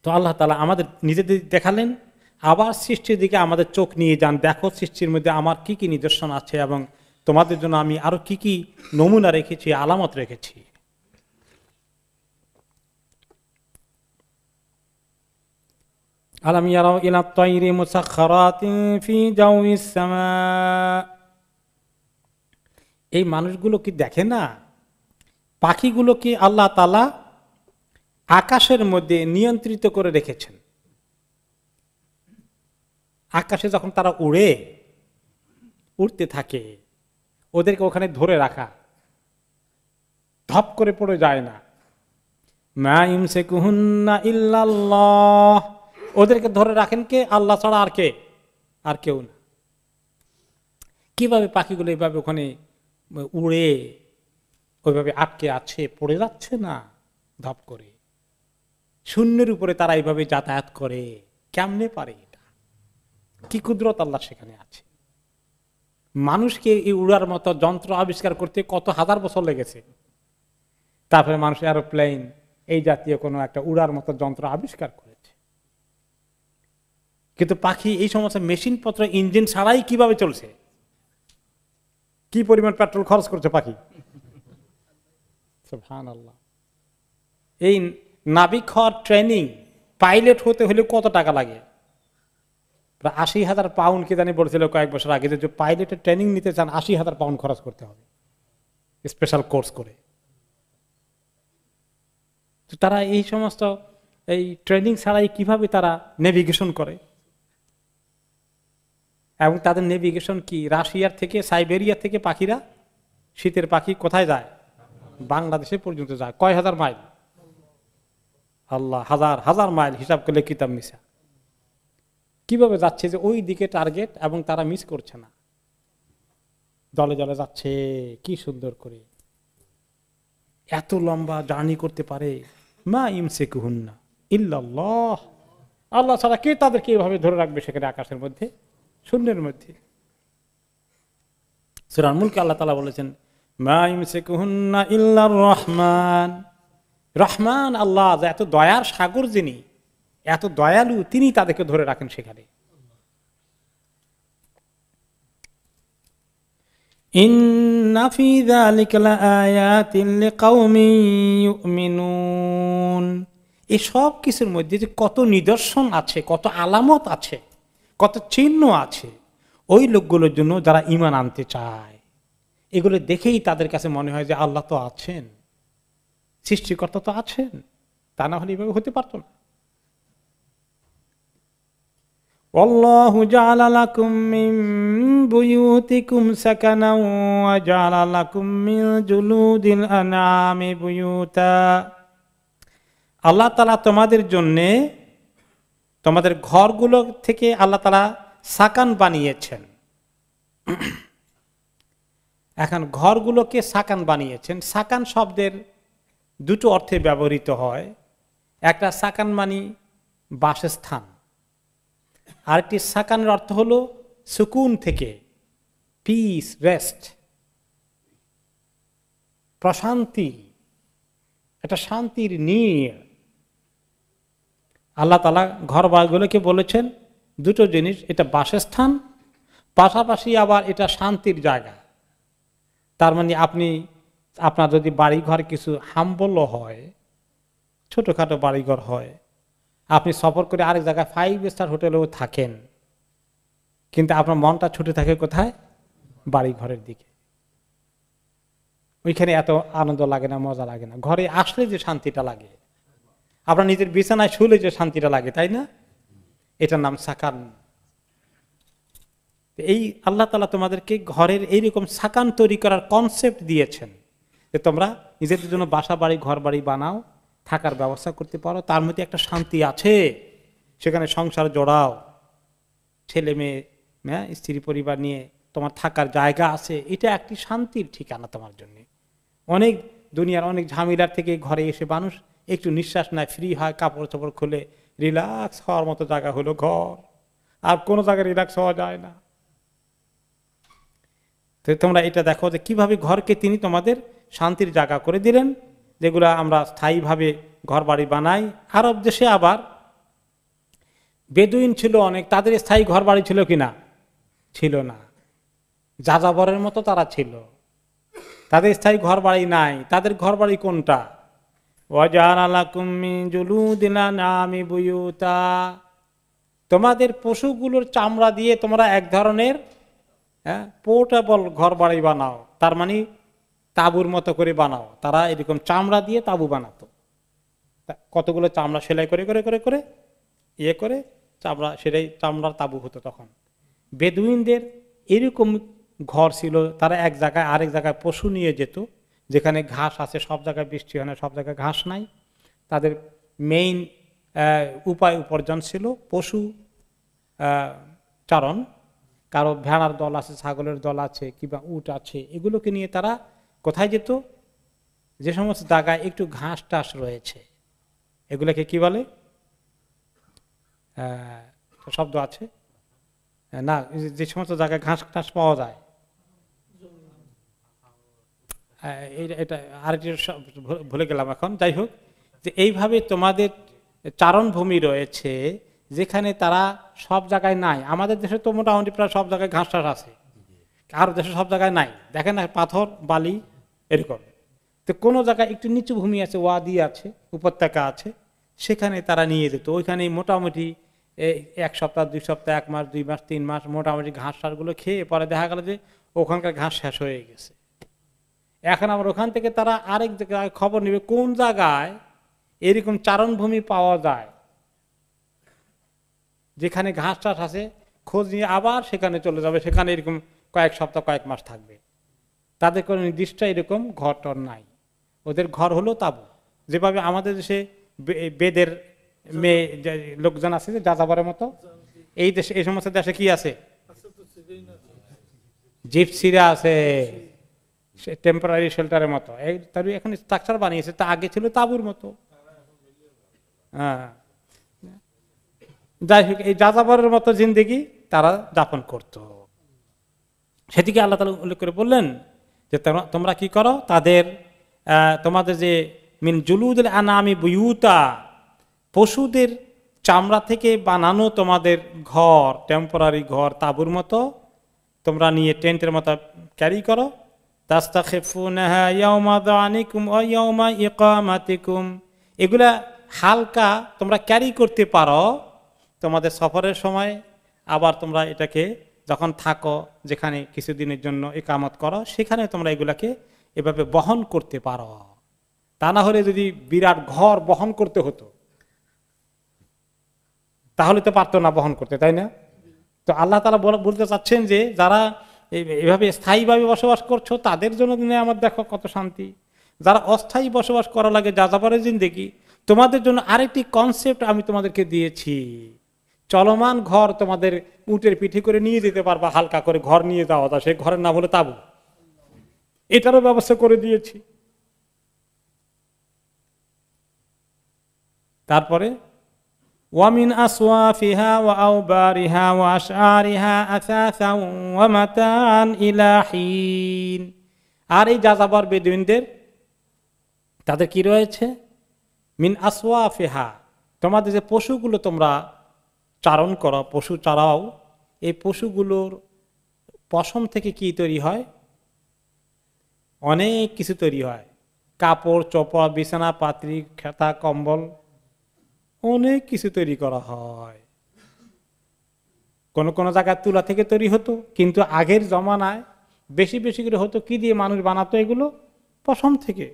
তো আল্লাহ তাআলা আমাদের নিজেদের দেখালেন, আবার সৃষ্টির দিকে আমাদের চোখ নিয়ে যান, দেখো সৃষ্টির মধ্যে আমার কি কি নিদর্শন আছে এবং তোমাদের জন্য আমি আরো কি কি নমুনা রেখেছি, আলামত রেখেছি। আলাম ইয়ারাউ ইলা তায়রি মুসাখখারাতিন ফি জাওয়িস সামা, এই মানুষগুলো কি দেখে না পাখিগুলো কি আল্লাহ তাআলা আকাশের মধ্যে নিয়ন্ত্রিত করে রেখেছেন। আকাশে যখন তারা উড়তে থাকে, ওদেরকে ওখানে ধরে রাখা, ধপ করে পড়ে যায় না। মা ইমসিকুহুন্না ইল্লাল্লাহ, ওদেরকে ধরে রাখেন কে? আল্লাহ ছাড়া আর কে? আর কেউ না। কিভাবে পাখিগুলো এইভাবে ওখানে উড়ে ওইভাবে আটকে আছে, পড়ে যাচ্ছে না ধপ করে? শূন্যের উপরে তারা এইভাবে যাতায়াত করে, কেমনে পারে? এটা কি কুদরত আল্লাহ সেখানে আছে। মানুষকে এই উড়ার মতো যন্ত্র আবিষ্কার করতে কত হাজার বছর লেগেছে, তারপরে মানুষ এরোপ্লেন এই জাতীয় কোনো একটা উড়ার মতো যন্ত্র আবিষ্কার করেছে। কিন্তু পাখি এই সমস্ত মেশিন পত্র ইঞ্জিন ছাড়াই কিভাবে চলছে? কি পরিমাণ পেট্রোল খরচ করছে পাখি! সুবহানাল্লাহ। এই নাবিক হওয়ার ট্রেনিং, পাইলট হতে হলে কত টাকা লাগে? প্রায় ৮০,০০০ পাউন্ড কি জানি বলছিল কয়েক বছর আগে, যে পাইলটের ট্রেনিং নিতে চান ৮০,০০০ পাউন্ড খরচ করতে হবে স্পেশাল কোর্স করে। তো তারা এই সমস্ত এই ট্রেনিং ছাড়াই কিভাবে তারা নেভিগেশন করে? এবং তাদের নেভিগেশন কি? রাশিয়ার থেকে, সাইবেরিয়া থেকে পাখিরা, শীতের পাখি কোথায় যায়? বাংলাদেশে পর্যন্ত যায়। কয় হাজার মাইল? আল্লাহ, হাজার হাজার মাইল, হিসাব করলে কিতাব মিশা। কিভাবে যাচ্ছে যে ওই দিকে টার্গেট, এবং তারা মিস করছে না, দলে দলে যাচ্ছে কি সুন্দর করে। এত লম্বা জার্নি করতে পারে। মা ইমসিকুহুন্না ইল্লাল্লাহ, আল্লাহ ছাড়া কে তাদেরকে এভাবে ধরে রাখবে সেখানে আকাশের মধ্যে, শূন্যের মধ্যে? সূরা মুলকে আল্লাহ তাআলা বলেছেন মা ইমসিকুহুন্না ইল্লার রহমান। রহমান আল্লাহ, এত দয়ার সাগর, যিনি এত দয়ালু, তিনি তাদেরকে ধরে রাখেন সেখানে। ইন্না ফি যালিকা লাআয়াতিন লিকাওমিন ইউমিনুন। এই সব কিছুর মধ্যে যে কত নিদর্শন আছে, কত আলামত আছে, কত চিহ্ন আছে ওই লোকগুলোর জন্য যারা ঈমান আনতে চায়। এগুলো দেখেই তাদের কাছে মনে হয় যে আল্লাহ তো আছেন, সৃষ্টিকর্তা তো আছেন, তা না হলে এভাবে হতে পারত না। আল্লাহু জাআলা লাকুম মিন বুয়ুতিকুম সাকানাও ওয়া জাআলা লাকুম মিন জুলুদিল আনআমি বুয়ুতা। আল্লাহ তাআলা তোমাদের জন্য তোমাদের ঘরগুলো থেকে আল্লাহ তাআলা সাকান বানিয়েছেন। এখন ঘরগুলোকে সাকান বানিয়েছেন। সাকান শব্দের দুটো অর্থে ব্যবহৃত হয়। একটা সাকান মানে বাসস্থান, আরেকটি সাকানের অর্থ হলো সুকুন থেকে, পিস, রেস্ট, প্রশান্তি, এটা শান্তির নীড়। আল্লাহ তাআলা ঘর বাড়িগুলোকে বলেছেন দুটো জিনিস, এটা বাসস্থান, পাশাপাশি আবার এটা শান্তির জায়গা। তার মানে আপনার যদি বাড়িঘর কিছু হাম্বল হয়, ছোটখাটো বাড়িঘর হয়, আপনি সফর করে আরেক জায়গায় 5 স্টার হোটেলেও থাকেন, কিন্তু আপনার মনটা ছুটে থাকে কোথায়? বাড়িঘরের দিকে। ওইখানে এত আনন্দ লাগে না, মজা লাগে না। ঘরে আসলে যে শান্তিটা লাগে, আপনার নিজের বিছানায় শুলে যে শান্তিটা লাগে, তাই না? এটার নাম সাকান। এই আল্লাহ তাআলা তোমাদেরকে ঘরের এইরকম সাকান তৈরি করার কনসেপ্ট দিয়েছেন, যে তোমরা নিজেদের জন্য বাসা বাড়ি ঘর বাড়ি বানাও, থাকার ব্যবস্থা করতে পারো, তার মধ্যে একটা শান্তি আছে, সেখানে সংসার জড়াও, ছেলে মেয়ে, স্ত্রী পরিবার নিয়ে তোমার থাকার জায়গা আছে, এটা একটি শান্তির ঠিকানা তোমার জন্য। অনেক দুনিয়ার অনেক ঝামেলার থেকে ঘরে এসে মানুষ একটু নিঃশ্বাস নেয়, ফ্রি হয়, কাপড় চোপড় খুলে রিল্যাক্স হওয়ার মতো জায়গা হলো ঘর। আর কোনো জায়গায় রিল্যাক্স হওয়া যায় না। তো তোমরা এটা দেখো যে কিভাবে ঘরকে তিনি তোমাদের শান্তির জায়গা করে দিলেন, যেগুলো আমরা স্থায়ীভাবে ঘর বাড়ি বানাই। আরব দেশে আবার বেদুইন ছিল অনেক, তাদের স্থায়ী ঘর বাড়ি ছিল কিনা? ছিল না। যাযাবরের মতো তারা ছিল, তাদের স্থায়ী ঘর বাড়ি নাই। তাদের ঘর বাড়ি কোনটা? তোমাদের পশুগুলোর চামড়া দিয়ে তোমরা এক ধরনের পোর্টেবল ঘর বাড়ি বানাও, তার মানে তাঁবুর মতো করে বানাও। তারা এরকম চামড়া দিয়ে তাঁবু বানাতো, কতগুলো চামড়া সেলাই করে করে করে করে ইয়ে করে চামড়া, সেটাই চামড়ার তাঁবু হতো তখন। বেদুইনদের এরকম ঘর ছিল, তারা এক জায়গায় আরেক জায়গায় পশু নিয়ে যেত, যেখানে ঘাস আছে, সব জায়গায় বৃষ্টি হয় না, সব জায়গায় ঘাস নাই। তাদের মেইন উপায় উপার্জন ছিল পশু চারণ। কারো ভেড়ার দল আছে, ছাগলের দল আছে, কিংবা উট আছে, এগুলোকে নিয়ে তারা কোথায় যেত? যে সমস্ত জায়গায় একটু ঘাস টাস রয়েছে, এগুলোকে কি বলে? শব্দ আছে না, যে সমস্ত জায়গায় ঘাস টাস পাওয়া যায়, এটা আরেকটি ভুলে গেলাম এখন। যাই হোক, যে এইভাবে তোমাদের চারণভূমি রয়েছে, যেখানে তারা সব জায়গায় নাই। আমাদের দেশে তো মোটামুটি প্রায় সব জায়গায় ঘাস টাস আছে, আর দেশে সব জায়গায় নাই, দেখেন না, পাথর বালি এরকম। তো কোনো জায়গায় একটু নিচু ভূমি আছে, ওয়াদি আছে, উপত্যকা আছে, সেখানে তারা নিয়ে যেত। ওইখানে মোটামুটি 1 সপ্তাহ 2 সপ্তাহ 1 মাস 2 মাস 3 মাস মোটামুটি ঘাস টাসগুলো খেয়ে পরে দেখা গেল যে ওখানকার ঘাস শেষ হয়ে গেছে। এখন আবার ওখান থেকে তারা আরেক জায়গায় খবর নেবে কোন জায়গায় এরকম চারণভূমি পাওয়া যায়, যেখানে ঘাস টাস আছে, খোঁজ নিয়ে আবার সেখানে চলে যাবে, সেখানে এরকম কয়েক সপ্তাহ কয়েক মাস থাকবে। তাদের কোনো নির্দিষ্ট এরকম ঘর টর নাই, ওদের ঘর হলো তাঁবু। যেভাবে আমাদের দেশে বেদের মেয়ে লোকজন আছে যে যাযাবরের মতো, এই দেশে এই সমস্ত দেশে কি আছে? জিপসিরা আছে, টেম্পোরারি শেল্টারের মতো। এই তার এখন স্ট্রাকচার বানিয়েছে, তা আগে ছিল তাঁবুর মতো। হ্যাঁ, যাই হোক, এই যাযাবরের মতো জিন্দেগি তারা যাপন করত। সেদিকে আল্লাহ তাআলা উল্লেখ করে বললেন যে তোমরা কি করো, তাদের তোমাদের যে মিন জুলুদুল আনামি বুয়ুতা, পশুদের চামড়া থেকে বানানো তোমাদের ঘর, টেম্পোরারি ঘর, তাঁবুর মতো তোমরা নিয়ে টেন্টের মতো ক্যারি করো। তাস্তাখিফুনাহা ইয়াওমা যানিকুম ওয়া ইয়াওমা ইকামাতিকুম, এগুলা হালকা তোমরা ক্যারি করতে পারো তোমাদের সফরের সময়, আবার তোমরা এটাকে যখন থাকো, যেখানে কিছুদিনের জন্য ইকামত করো, সেখানে তোমরা এগুলাকে এভাবে বহন করতে পারো। তা না হলে যদি বিরাট ঘর বহন করতে হতো তাহলে তো পারতো না বহন করতে, তাই না? তো আল্লাহ তাআলা বলতে চাচ্ছেন যে যারা এভাবে স্থায়ীভাবে বসবাস করছো, তাদের জন্য আমার দেখো কত শান্তি। যারা অস্থায়ী বসবাস করা লাগে, যাযাবরের জিন্দেগি, তোমাদের জন্য আরেকটি কনসেপ্ট আমি তোমাদেরকে দিয়েছি। চলমান ঘর তোমাদের উটের পিঠে করে নিয়ে যেতে পারবা, হালকা করে ঘর নিয়ে যাওয়া যায়, সেই ঘরের নাম হলো তাঁবু। এটারও ব্যবস্থা করে দিয়েছি। তারপরে ওয়ামিন আসওয়াফিহা ওয়া আওবারিহা ওয়া আশআরিহা আসাসা ওয়া মাতাআন ইলা হিন। আর এই যাযাবর বেদুইনদের তাদের কি রয়েছে? মিন আসওয়াফিহা, তোমাদের যে পশুগুলো তোমরা চারণ করো, পশু চারাও, এই পশুগুলোর পশম থেকে কি তৈরি হয়? অনেক কিছু তৈরি হয়, কাপড় চোপড়, বিছানা পাত্রী, খেতা, কম্বল, অনেক কিছু তৈরি করা হয়। কোন কোন জায়গায় তুলা থেকে তৈরি হতো, কিন্তু আগের জমানায় বেশি বেশি করে হতো কি দিয়ে মানুষ বানাতো এগুলো? পশম থেকে,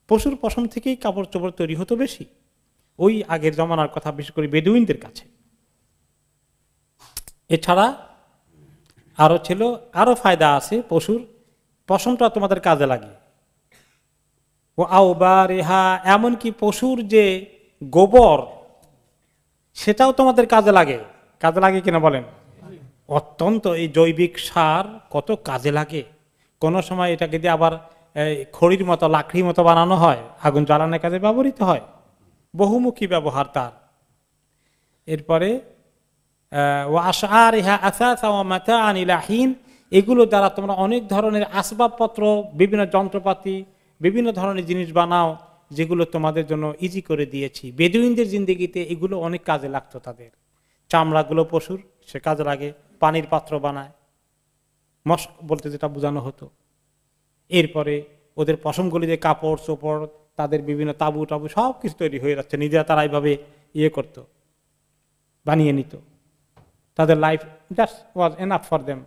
পশুর পশম থেকেই কাপড় চোপড় তৈরি হতো বেশি, ওই আগের জমানার কথা, বিশেষ করে বেদুইনদের কাছে। এছাড়া আরো ছিল, আরো ফায়দা আছে পশুর পশমটা তোমাদের কাজে লাগে। ও আওবা রেহা, এমনকি পশুর যে গোবর সেটাও তোমাদের কাজে লাগে। কাজে লাগে কিনা বলেন? অত্যন্ত, এই জৈবিক সার কত কাজে লাগে। কোন সময় এটাকে দিয়ে আবার খড়ির মতো, লাকড়ির মতো বানানো হয়, আগুন জ্বালানোর কাজে ব্যবহৃত হয়, বহুমুখী ব্যবহার তার। এরপরে এগুলো দ্বারা তোমরা অনেক ধরনের আসবাবপত্র, বিভিন্ন যন্ত্রপাতি, বিভিন্ন ধরনের জিনিস বানাও, যেগুলো তোমাদের জন্য ইজি করে দিয়েছি। বেদুইনদের জিন্দেগিতে এগুলো অনেক কাজে লাগতো তাদের। চামড়াগুলো পশুর, সে কাজে লাগে, পানির পাত্র বানায়, মস্ক বলতে যেটা বোঝানো হতো। এরপরে ওদের পশমগুলি যে কাপড় চোপড়, তাদের বিভিন্ন তাবু টাবু সব কিছু তৈরি হয়ে যাচ্ছে, নিজেরা তারা এইভাবে করত, বানিয়ে নিত। তাদের life just was enough for them.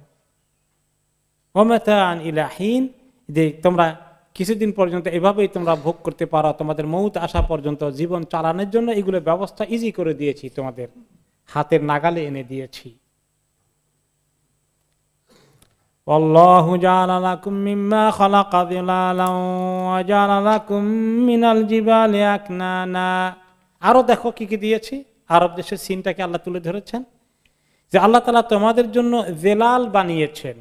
ওমাতাআন ইলা হিন, যে তোমরা কিছুদিন পর্যন্ত এভাবেই তোমরা ভোগ করতে পারো, তোমাদের মউত আসা পর্যন্ত জীবন চালানোর জন্য এগুলো ব্যবস্থা ইজি করে দিয়েছি, তোমাদের হাতের নাগালে এনে দিয়েছি। আল্লাহু জাআলা লাকুম মিম্মা খালাকা যিলালান ওয়া জাআলা লাকুম মিনাল জিবালি আকনানা। আরো দেখো কি কি দিয়েছি। আরব দেশের সিনটাকে আল্লাহ তুলে ধরেছেন, যে আল্লাহ তাআলা তোমাদের জন্য জেলাল বানিয়েছেন,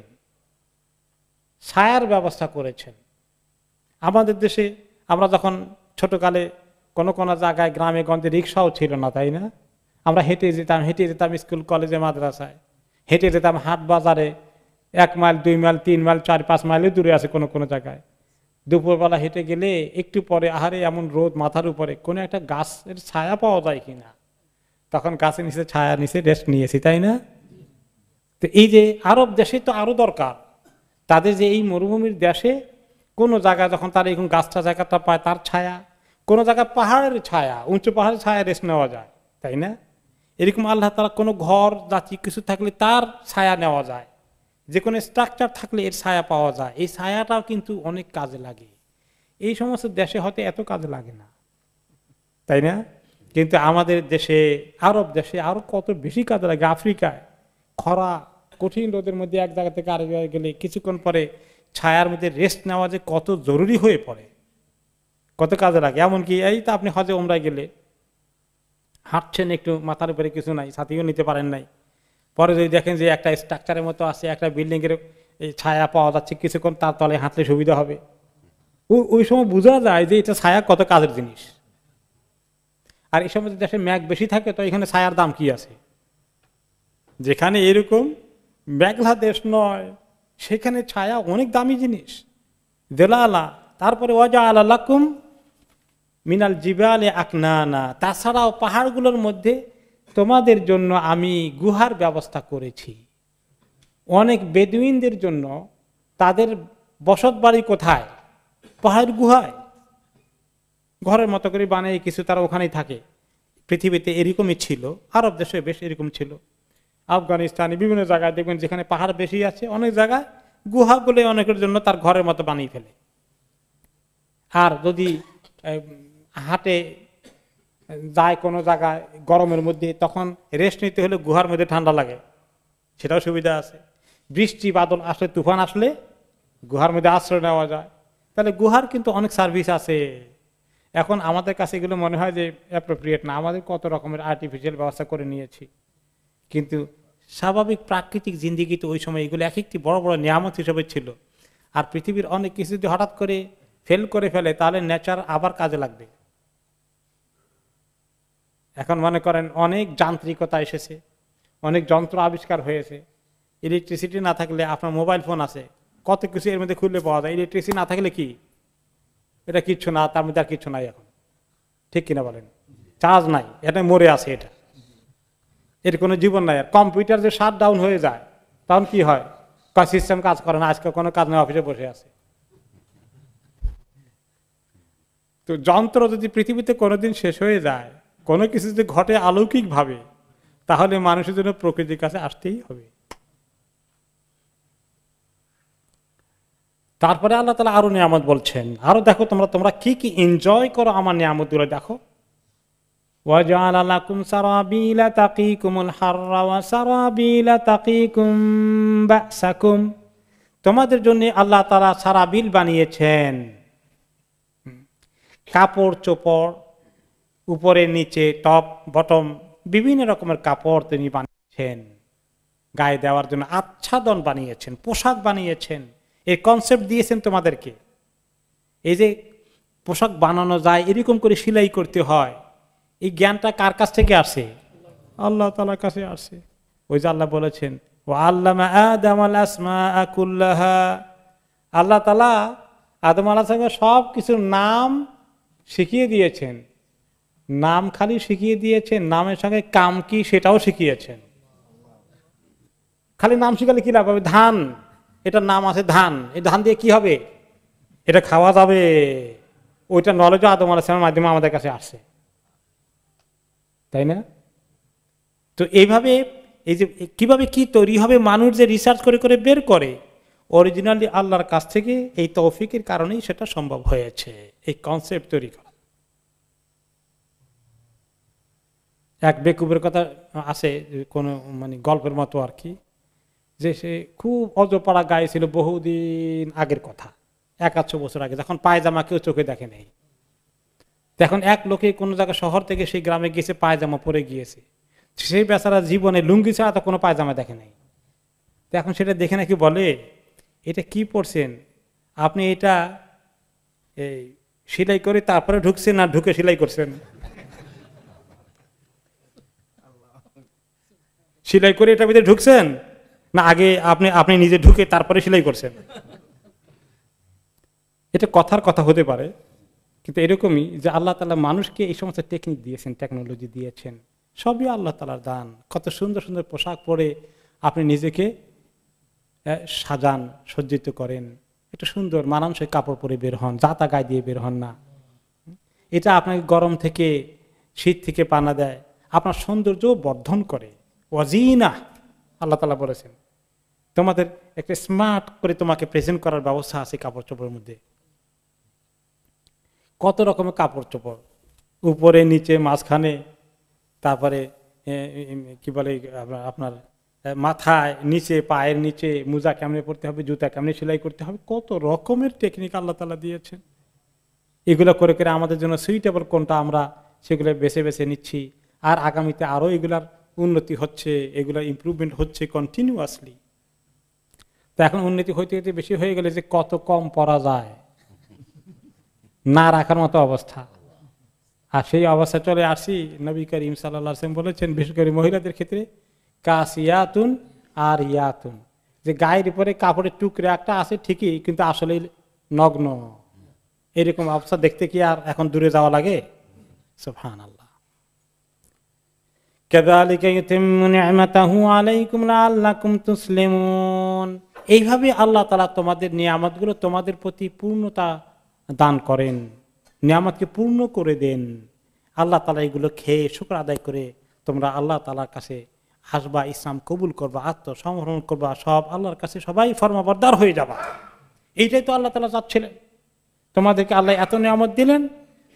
ছায়ার ব্যবস্থা করেছেন। আমাদের দেশে আমরা যখন ছোটকালে কোন কোন জায়গায় গ্রামে গঞ্জে রিক্সাও ছিল না, তাই না? আমরা হেঁটে যেতাম স্কুল কলেজে মাদ্রাসায়, হেঁটে যেতাম হাট বাজারে, 1 মাইল 2 মাইল 3 মাইল 4-5 মাইলের দূরে আছে কোন কোন জায়গায়। দুপুরবেলা হেঁটে গেলে একটু পরে আহারে এমন রোদ মাথার উপরে, কোনো একটা গাছের ছায়া পাওয়া যায় কিনা, তখন গাছের নিচে ছায়া নিচে রেস্ট নিয়েছি, তাই না? তো এই যে আরব দেশে তো আরো দরকার তাদের, যে এই মরুভূমির দেশে কোন জায়গায় যখন তার এরকম গাছটা জায়গাটা পায়, তার ছায়া, কোন জায়গায় পাহাড়ের ছায়া, উঁচু পাহাড়ের ছায়া রেস্ট নেওয়া যায়, তাই না? এরকম আল্লাহ তাআলা কোনো ঘর জাতি কিছু থাকলে তার ছায়া নেওয়া যায়, যে কোনো স্ট্রাকচার থাকলে এর ছায়া পাওয়া যায়। এই ছায়াটাও কিন্তু অনেক কাজে লাগে। এই সমস্ত দেশে হয়তো এত কাজে লাগে না, তাই না? কিন্তু আমাদের দেশে, আরব দেশে আরো কত বেশি কাজে লাগে। আফ্রিকায় খরা, কঠিন রোদের মধ্যে এক জায়গা থেকে আরেক জায়গায় গেলে কিছুক্ষণ পরে ছায়ার মধ্যে রেস্ট নেওয়া যে কত জরুরি হয়ে পড়ে, কত কাজে লাগে। এমনকি এই তো আপনি হজে উমরায় গেলে হাঁটছেন, একটু মাথার উপরে কিছু নাই, ছাতিও নিতে পারেন নাই, পরে যদি দেখেন যে একটা স্ট্রাকচারের মতো আছে, একটা বিল্ডিং এর ছায়া পাওয়া যাচ্ছে, কিছুক্ষণ তার তলে হাঁটলে সুবিধা হবে, ওই সময় বোঝা যায় যে এটা ছায়া কত কাজের জিনিস। আর এই সময় দেশে মেঘ বেশি থাকে, তো এখানে ছায়ার দাম কি আছে? যেখানে এরকম মেঘলা দেশ নয়, সেখানে ছায়া অনেক দামি জিনিস। দেলালা, তারপরে ওয়াজআলা লাকুম মিনাল জিবালি আকনানা, তাছাড়াও পাহাড়গুলোর মধ্যে তোমাদের জন্য আমি গুহার ব্যবস্থা করেছি। অনেক বেদুইনদের জন্য তাদের বসত বাড়ি কোথায়? পাহাড় গুহায়, ঘরের মতো করে বানিয়ে কিছু তারা ওখানেই থাকে। পৃথিবীতে এরকমই ছিল, আরব দেশে বেশ এরকম ছিল। আফগানিস্তানে বিভিন্ন জায়গায় দেখবেন যেখানে পাহাড় বেশি আছে, অনেক জায়গায় গুহাগুলো অনেকের জন্য তার ঘরের মতো বানিয়ে ফেলে। আর যদি হাটে যায় কোনো জায়গায় গরমের মধ্যে, তখন রেস্ট নিতে হলে গুহার মধ্যে ঠান্ডা লাগে, সেটাও সুবিধা আছে। বৃষ্টি বাদল আসলে, তুফান আসলে গুহার মধ্যে আশ্রয় নেওয়া যায়। তাহলে গুহার কিন্তু অনেক সার্ভিস আছে। এখন আমাদের কাছে এগুলো মনে হয় যে অ্যাপ্রোপ্রিয়েট না, আমাদের কত রকমের আর্টিফিশিয়াল ব্যবস্থা করে নিয়েছি। কিন্তু স্বাভাবিক প্রাকৃতিক জিন্দিগিতে ওই সময় এগুলো এক একটি বড় বড় নিয়ামত হিসেবে ছিল। আর পৃথিবীর অনেক কিছু যদি হঠাৎ করে ফেল করে ফেলে, তাহলে নেচার আবার কাজে লাগবে। এখন মনে করেন অনেক যান্ত্রিকতা এসেছে, অনেক যন্ত্র আবিষ্কার হয়েছে। ইলেকট্রিসিটি না থাকলে, আপনার মোবাইল ফোন আছে, কত কিছু এর মধ্যে খুললে পাওয়া যায়। ইলেকট্রিসিটি না থাকলে কি এটা কিচ্ছু না, তার মধ্যে আর কিচ্ছু নাই এখন, ঠিক কিনা বলেন? চার্জ নাই, এটা মরে আছে, এটা এর কোনো জীবন নাই। আর কম্পিউটার যে শাট ডাউন হয়ে যায়, তখন কি হয়? সিস্টেম কাজ করে না, আজকে কোনো কাজ নেই, অফিসে বসে আছে। তো যন্ত্র যদি পৃথিবীতে কোনোদিন শেষ হয়ে যায়, কোনো কিছু যদি ঘটে অলৌকিক ভাবে, তাহলে মানুষের জন্য প্রকৃতির কাছে আসতেই হবে। তারপরে আল্লাহ তাআলা আরো নিয়ামত বলছেন, আরো দেখো তোমরা কি কি এনজয় করো আমার নিয়ামত গুলো দেখো। ওয়াজআলা লাকুম সারাবিলা তাকিকুমুল হাররা ওয়া সারাবিলা তাকিকুম বাসাকুম, তোমাদের জন্য আল্লাহ তাআলা সারাবিল বানিয়েছেন, কাপড় চোপড়, উপরে নিচে টপ বটম বিভিন্ন রকমের কাপড় তিনি বানিয়েছেন, গায়ে দেওয়ার জন্য আচ্ছাদন বানিয়েছেন, পোশাক বানিয়েছেন, এই কনসেপ্ট দিয়েছেন তোমাদেরকে। এই যে পোশাক বানানো যায়, এরকম করে সেলাই করতে হয়, এই জ্ঞানটা কার কাছ থেকে আসে? আল্লাহ তাআলার কাছে আসে। ওই যে আল্লাহ বলেছেন ওয়া আল্লামা আদামাল আসমাআ কুল্লাহা, আল্লাহ তাআলা আদম আলাইহিস সালামকে সব কিছুর নাম শিখিয়ে দিয়েছেন। নাম খালি শিখিয়ে দিয়েছেন, নামের সঙ্গে কাম কি সেটাও শিখিয়েছেন। খালি নাম শিখালে কি লাভ হবে? ধান, এটার নাম আছে ধান, এই ধান দিয়ে কি হবে? এটা খাওয়া যাবে। ওইটা নলেজও আদম আলাইহিস সালামের মাধ্যমে আমাদের কাছে আসে, তাই না? তো এইভাবে এই যে কিভাবে কি তৈরি হবে, মানুষ যে রিসার্চ করে করে বের করে, অরিজিনালি আল্লাহর কাছ থেকে এই তৌফিকের কারণেই সেটা সম্ভব হয়েছে, এই কনসেপ্ট তৈরি করা। এক বেকুবের কথা আছে, কোন মানে গল্পের মতো আর কি, যে সে খুব অজপাড়া গায়ে ছিল, বহুদিন আগের কথা, 100 বছর আগে, যখন পায়জামা কেউ চোখে দেখে নেই। এখন এক লোকে কোন জায়গায় শহর থেকে সেই গ্রামে গিয়েছে, পায়জামা পরে গিয়েছে। সেই বেচারা জীবনে লুঙ্গি ছাড়া তো কোনো পায়জামা দেখে নাই। তো এখন সেটা দেখে নাকি বলে, এটা কি পরছেন আপনি? এটা এই সেলাই করে তারপরে ঢুকছেন না ঢুকে সেলাই করছেন? সেলাই করে এটার ভিতরে ঢুকছেন না আগে আপনি নিজে ঢুকে তারপরে সেলাই করছেন? এটা কথার কথা হতে পারে, কিন্তু এরকমই যে আল্লাহ তাআলা মানুষকে এই সমস্ত টেকনিক দিয়েছেন, টেকনোলজি দিয়েছেন, সবই আল্লাহ তাআলার দান। কত সুন্দর সুন্দর পোশাক পরে আপনি নিজেকে সাজান, সজ্জিত করেন, একটু সুন্দর মানানসই কাপড় পরে বের হন, জাতা গায়ে দিয়ে বের হন না। এটা আপনাকে গরম থেকে শীত থেকে পানা দেয়, আপনার সৌন্দর্য বর্ধন করে। ওয়াজিনা, আল্লাহ তাআলা বলেছেন তোমাদের একটা স্মার্ট করে তোমাকে প্রেজেন্ট করার ব্যবস্থা আছে কাপড় চোপড়ের মধ্যে। কত রকমের কাপড় চোপড়, উপরে নিচে মাঝখানে, তারপরে কি বলে আপনার মাথায় নিচে, পায়ের নিচে মোজা কেমনে পরতে হবে, জুতা কেমনে সেলাই করতে হবে, কত রকমের টেকনিক আল্লাহ তাআলা দিয়েছেন। এগুলো করে করে আমাদের জন্য সুইটেবল কোনটা আমরা সেগুলো বেছে বেছে নিচ্ছি, আর আগামীতে আরো এগুলার উন্নতি হচ্ছে, এগুলার ইমপ্রুভমেন্ট হচ্ছে কন্টিনিউয়াসলি। তো এখন উন্নতি হইতে হইতে বেশি হয়ে গেলে যে কত কম পরা যায়, না রাখার মতো অবস্থা। আর সেই অবস্থা চলে আসি, নবী করিম সাল্লাল্লাহু আলাইহি ওয়াসাল্লাম বলেছেন, বিশেষ করে মহিলাদের ক্ষেত্রে, কাসিয়াতুন আর ইয়াতুন, যে গায়ের উপরে কাপড়ের টুকরে একটা আছে ঠিকই, কিন্তু আসলে নগ্ন। এরকম অবস্থা দেখতে কি আর এখন দূরে যাওয়া লাগে? সুবহানাল্লাহ। কাযালিকা ইউতিম্মু নি'মাতাহু আলাইকুম লাআল্লাকুম তুসলিমুন, এইভাবে আল্লাহ তাআলা তোমাদের নিয়ামতগুলো তোমাদের প্রতি পূর্ণতা দান করেন, নিয়ামতকে পূর্ণ করে দেন। আল্লাহ তাআলা এগুলো খেয়ে শুকর আদায় করে তোমরা আল্লাহ তাআলার কাছে আসবা, ইসলাম কবুল করবা, আত্মসমর্পণ করবা, সব আল্লাহর কাছে সবাই ফরমাবরদার হয়ে যাবা। এইটাই তো আল্লাহ তাআলা চাচ্ছিলেন। তোমাদেরকে আল্লাহ এত নিয়ামত দিলেন,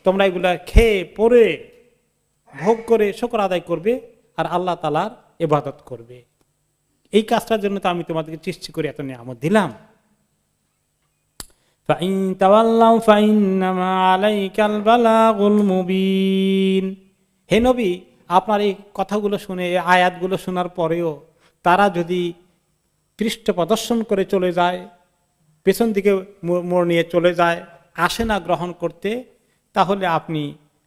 তোমরা এগুলা খেয়ে পরে ভোগ করে শুকর আদায় করবে আর আল্লাহ তাআলার ইবাদত করবে। এই কাজটার জন্য তো আমি তোমাদেরকে সৃষ্টি করে এত নিয়ামত দিলাম। ফাইন তাওয়াল্লাউ ফাইন্নামা আলাইকাল বালাগুল মুবিন, হে নবী, আপনার এই কথাগুলো শুনে, এই আয়াতগুলো শোনার পরেও তারা যদি পৃষ্ঠ প্রদর্শন করে চলে যায়, পেছন দিকে মোড় নিয়ে চলে যায়, আসে না গ্রহণ করতে, তাহলে আপনি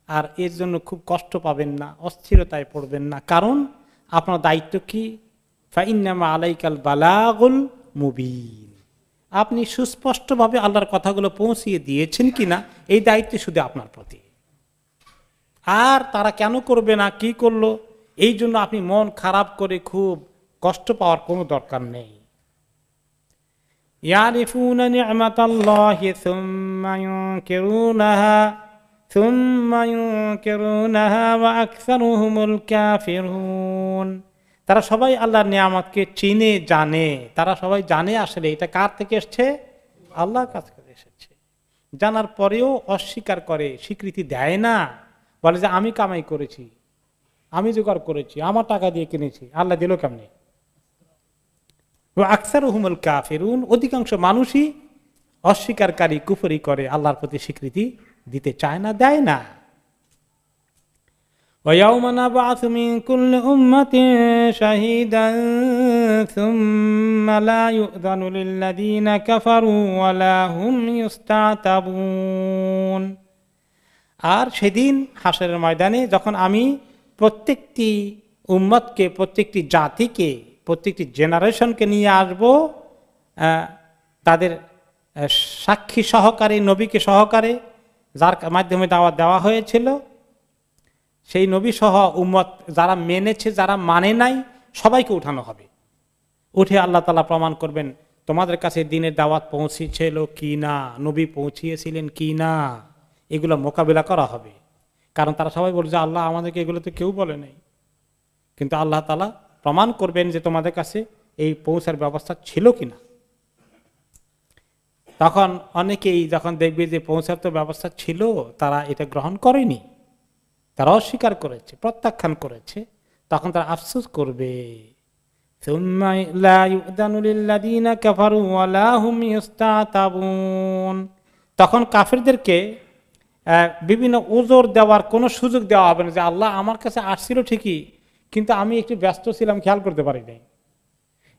আর এর জন্য খুব কষ্ট পাবেন না, অস্থিরতায় পড়বেন না। কারণ আপনার দায়িত্ব কি? ফাইন্নামা আলাইকাল বালাগুল মুবিন, আপনি সুস্পষ্টভাবে আল্লাহর কথাগুলো পৌঁছিয়ে দিয়েছেন কিনা, এই দায়িত্ব শুধু আপনার প্রতি। আর তারা কেন করবে না, কি করলো, এই জন্য আপনি মন খারাপ করে খুব কষ্ট পাওয়ার কোনো দরকার নেই। ইয়ারিফুনা নি'মাতাল্লাহি সুম্মা ইউনকিরুনাহা ওয়া আকসারুহুমুল কাফিরুন। তারা সবাই আল্লাহর নিয়ামতকে চিনে জানে, তারা সবাই জানে আসলে এটা কার থেকে এসেছে, আল্লাহর কাছ থেকে এসেছে। জানার পরেও অস্বীকার করে, স্বীকৃতি দেয় না, বলে যে আমি কামাই করেছি, আমি জোগাড় করেছি, আমার টাকা দিয়ে কিনেছি, আল্লাহ দিল কেমনি। আকসারুহুমুল কাফিরুন, অধিকাংশ মানুষই অস্বীকারী, কুফরি করে, আল্লাহর প্রতি স্বীকৃতি দিতে চায় না, দেয় না। وَيَوْمَ نَبْعَثُ مِنْ كُلِّ أُمَّةٍ شَهِيدًا ثُمَّ لَا يُؤْذَنُ لِلَّذِينَ كَفَرُوا وَلَا هُمْ يُسْتَعْتَبُونَ। আর সেদিন হাসরের ময়দানে যখন আমি প্রত্যেকটি উম্মতকে, প্রত্যেকটি জাতিকে, প্রত্যেকটি জেনারেশনকে নিয়ে আসব, তাদের সাক্ষী সহকারে, নবীকে সহকারে, যার মাধ্যমে দাওয়াত দেওয়া হয়েছিল, সেই নবী সহ উম্মত যারা মেনেছে, যারা মানে নাই, সবাইকে উঠানো হবে। উঠে আল্লাহ তাআলা প্রমাণ করবেন তোমাদের কাছে দিনের দাওয়াত পৌঁছেছিল কি না, নবী পৌঁছিয়েছিলেন কি না, এগুলো মোকাবিলা করা হবে। কারণ তারা সবাই বলছে আল্লাহ আমাদেরকে এগুলো তো কেউ বলে নাই, কিন্তু আল্লাহ তাআলা প্রমাণ করবেন যে তোমাদের কাছে এই পৌঁছার ব্যবস্থা ছিল কিনা। তখন অনেকেই যখন দেখবে যে পৌঁছার তো ব্যবস্থা ছিল, তারা এটা গ্রহণ করেনি, তারা অস্বীকার করেছে, প্রত্যাখ্যান করেছে, তখন তারা আফসোস করবে। তখন কাফেরদেরকে বিভিন্ন ওজর দেওয়ার কোনো সুযোগ দেওয়া হবে না, যে আল্লাহ আমার কাছে আসছিল ঠিকই, কিন্তু আমি একটু ব্যস্ত ছিলাম, খেয়াল করতে পারি নাই।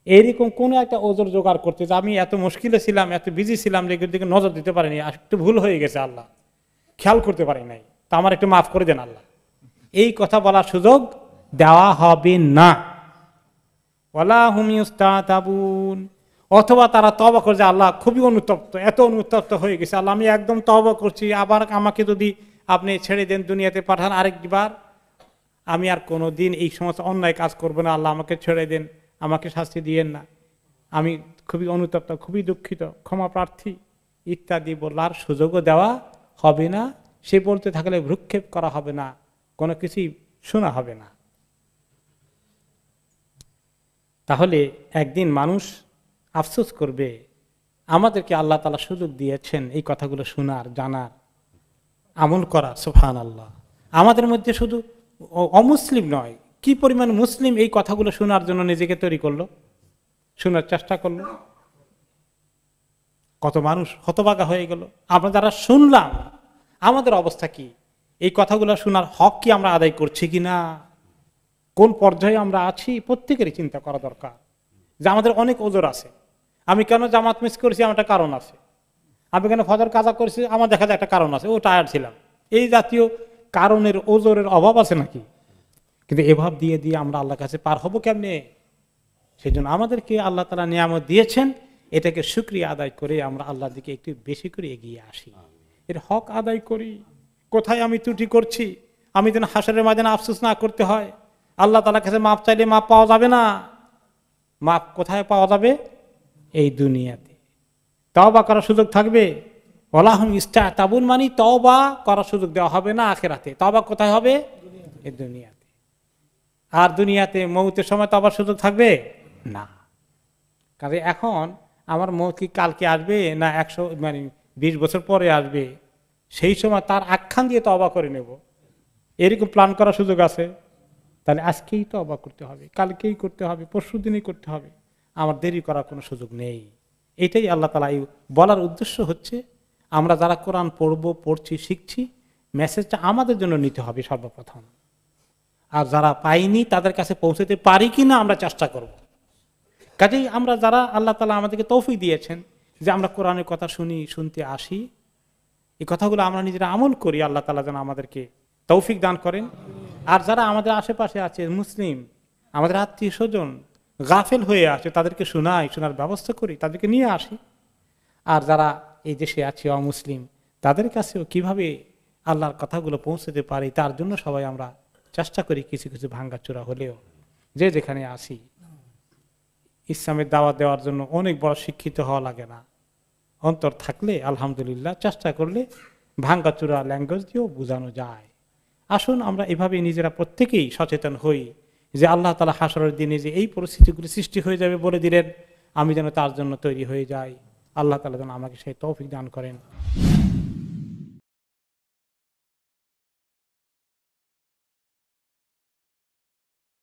এইরকম কোনো একটা ওজোর জোগাড় করতে, যে আমি এত মুশকিলে ছিলাম, এত বিজি ছিলাম, যে দিকে নজর দিতে পারিনি, একটু ভুল হয়ে গেছে, আল্লাহ খেয়াল করতে পারি নাই, তা আমার একটু মাফ করে দেন আল্লাহ, এই কথা বলার সুযোগ দেওয়া হবে না। ওয়ালা হুম ইউস্তাতাবুন। অথবা তারা তওবা করে যে আল্লাহ খুবই অনুতপ্ত, এত অনুতপ্ত হয়ে গেছে, আল্লাহ আমি একদম তওবা করছি, আবার আমাকে যদি আপনি ছেড়ে দেন, দুনিয়াতে পাঠান আরেকবার, আমি আর কোনোদিন এই সমস্ত অন্যায় কাজ করবো না, আল্লাহ আমাকে ছেড়ে দেন, আমাকে শাস্তি দিয়েন না, আমি খুবই অনুতপ্ত, খুবই দুঃখিত, ক্ষমা প্রার্থী ইত্যাদি বলার সুযোগও দেওয়া হবে না। সে বলতে থাকলে ভ্রুক্ষেপ করা হবে না, কোনো কিছুই শোনা হবে না। তাহলে একদিন মানুষ আফসোস করবে, আমাদেরকে আল্লাহ তাআলা সুযোগ দিয়েছেন এই কথাগুলো শোনার, জানার, আমল করা। সুবহানাল্লাহ। আমাদের মধ্যে শুধু অমুসলিম নয়, কি পরিমাণ মুসলিম এই কথাগুলো শোনার জন্য নিজেকে তৈরি করলো, শোনার চেষ্টা করলো। কত মানুষ হতভাগা হয়ে গেল। আমরা যারা শুনলাম, আমাদের অবস্থা কি, এই কথাগুলো শোনার হক কি আমরা আদায় করছি কিনা, কোন পর্যায়ে আমরা আছি, প্রত্যেকেরই চিন্তা করা দরকার। যে আমাদের অনেক ওজর আছে, আমি কেন জামাত মিস করেছি, আমার একটা কারণ আছে, আমি কেন ফজর কাজা করেছি, আমার দেখা যায় একটা কারণ আছে, ও টায়ার্ড ছিলাম, এই জাতীয় কারণের, ওজরের অভাব আছে নাকি? কিন্তু এভাব দিয়ে দিয়ে আমরা আল্লাহর কাছে পার হবো কেমনে? সেই জন্য আমাদেরকে আল্লাহ তাআলা নিয়ামত দিয়েছেন, এটাকে শুকরিয়া আদায় করে আমরা আল্লাহর দিকে একটু বেশি করে এগিয়ে আসি, এর হক আদায় করি। কোথায় আমি ত্রুটি করছি, আমি যেন হাসরের ময়দানে আফসোস না করতে হয়। আল্লাহ তাআলার কাছে মাপ চাইলে মাপ পাওয়া যাবে না। মাপ কোথায় পাওয়া যাবে? এই দুনিয়াতে। তওবা করার সুযোগ থাকবে। ওয়ালা হুম ইস্তাতাবুন, মানে তওবা করার সুযোগ দেওয়া হবে না আখিরাতে। তওবা কোথায় হবে? এই দুনিয়াতে। আর দুনিয়াতে মৌতের সময় তওবার সুযোগ থাকবে না। কাজে এখন আমার মৌত কি কালকে আসবে না 120 বছর পরে আসবে, সেই সময় তার আখ্যান দিয়ে তওবা করে নেব, এরকম প্ল্যান করার সুযোগ আছে? তাহলে আজকেই তওবা করতে হবে, কালকেই করতে হবে, পরশু দিনই করতে হবে, আমার দেরি করার কোনো সুযোগ নেই। এটাই আল্লাহ তাআলা বলার উদ্দেশ্য হচ্ছে, আমরা যারা কোরআন পড়বো, পড়ছি, শিখছি, মেসেজটা আমাদের জন্য নিতে হবে সর্বপ্রথম। আর যারা পাইনি তাদের কাছে পৌঁছতে পারি কিনা আমরা চেষ্টা করব। কাজেই আমরা যারা আল্লাহ তাআলা আমাদেরকে তৌফিক দিয়েছেন যে আমরা কোরআনের কথা শুনি, শুনতে আসি, এই কথাগুলো আমরা নিজেরা আমল করি, আল্লাহ তাআলা যেন আমাদেরকে তৌফিক দান করেন। আর যারা আমাদের আশেপাশে আছে মুসলিম, আমাদের আত্মীয় স্বজন গাফেল হয়ে আছে, তাদেরকে শোনাই, শোনার ব্যবস্থা করি, তাদেরকে নিয়ে আসি। আর যারা এই দেশে আছে অমুসলিম, তাদের কাছেও কিভাবে আল্লাহর কথাগুলো পৌঁছতে পারি, তার জন্য সবাই আমরা চেষ্টা করি, কিছু কিছু ভাঙ্গাচোরা হলেও যে যেখানে আসি ইসলামের দাওয়াত দেওয়ার জন্য অনেক বড় শিক্ষিত হওয়া লাগে না, অন্তর থাকলে আলহামদুলিল্লাহ চেষ্টা করলে ভাঙ্গাচুরা ল্যাঙ্গুয়েজ দিয়েও বোঝানো যায়। আসুন আমরা এভাবে নিজেরা প্রত্যেকেই সচেতন হই যে আল্লাহ তাআলা হাসরের দিনে যে এই পরিস্থিতিগুলি সৃষ্টি হয়ে যাবে বলে দিলেন, আমি যেন তার জন্য তৈরি হয়ে যাই। আল্লাহ তাআলা যেন আমাকে সেই তৌফিক দান করেন।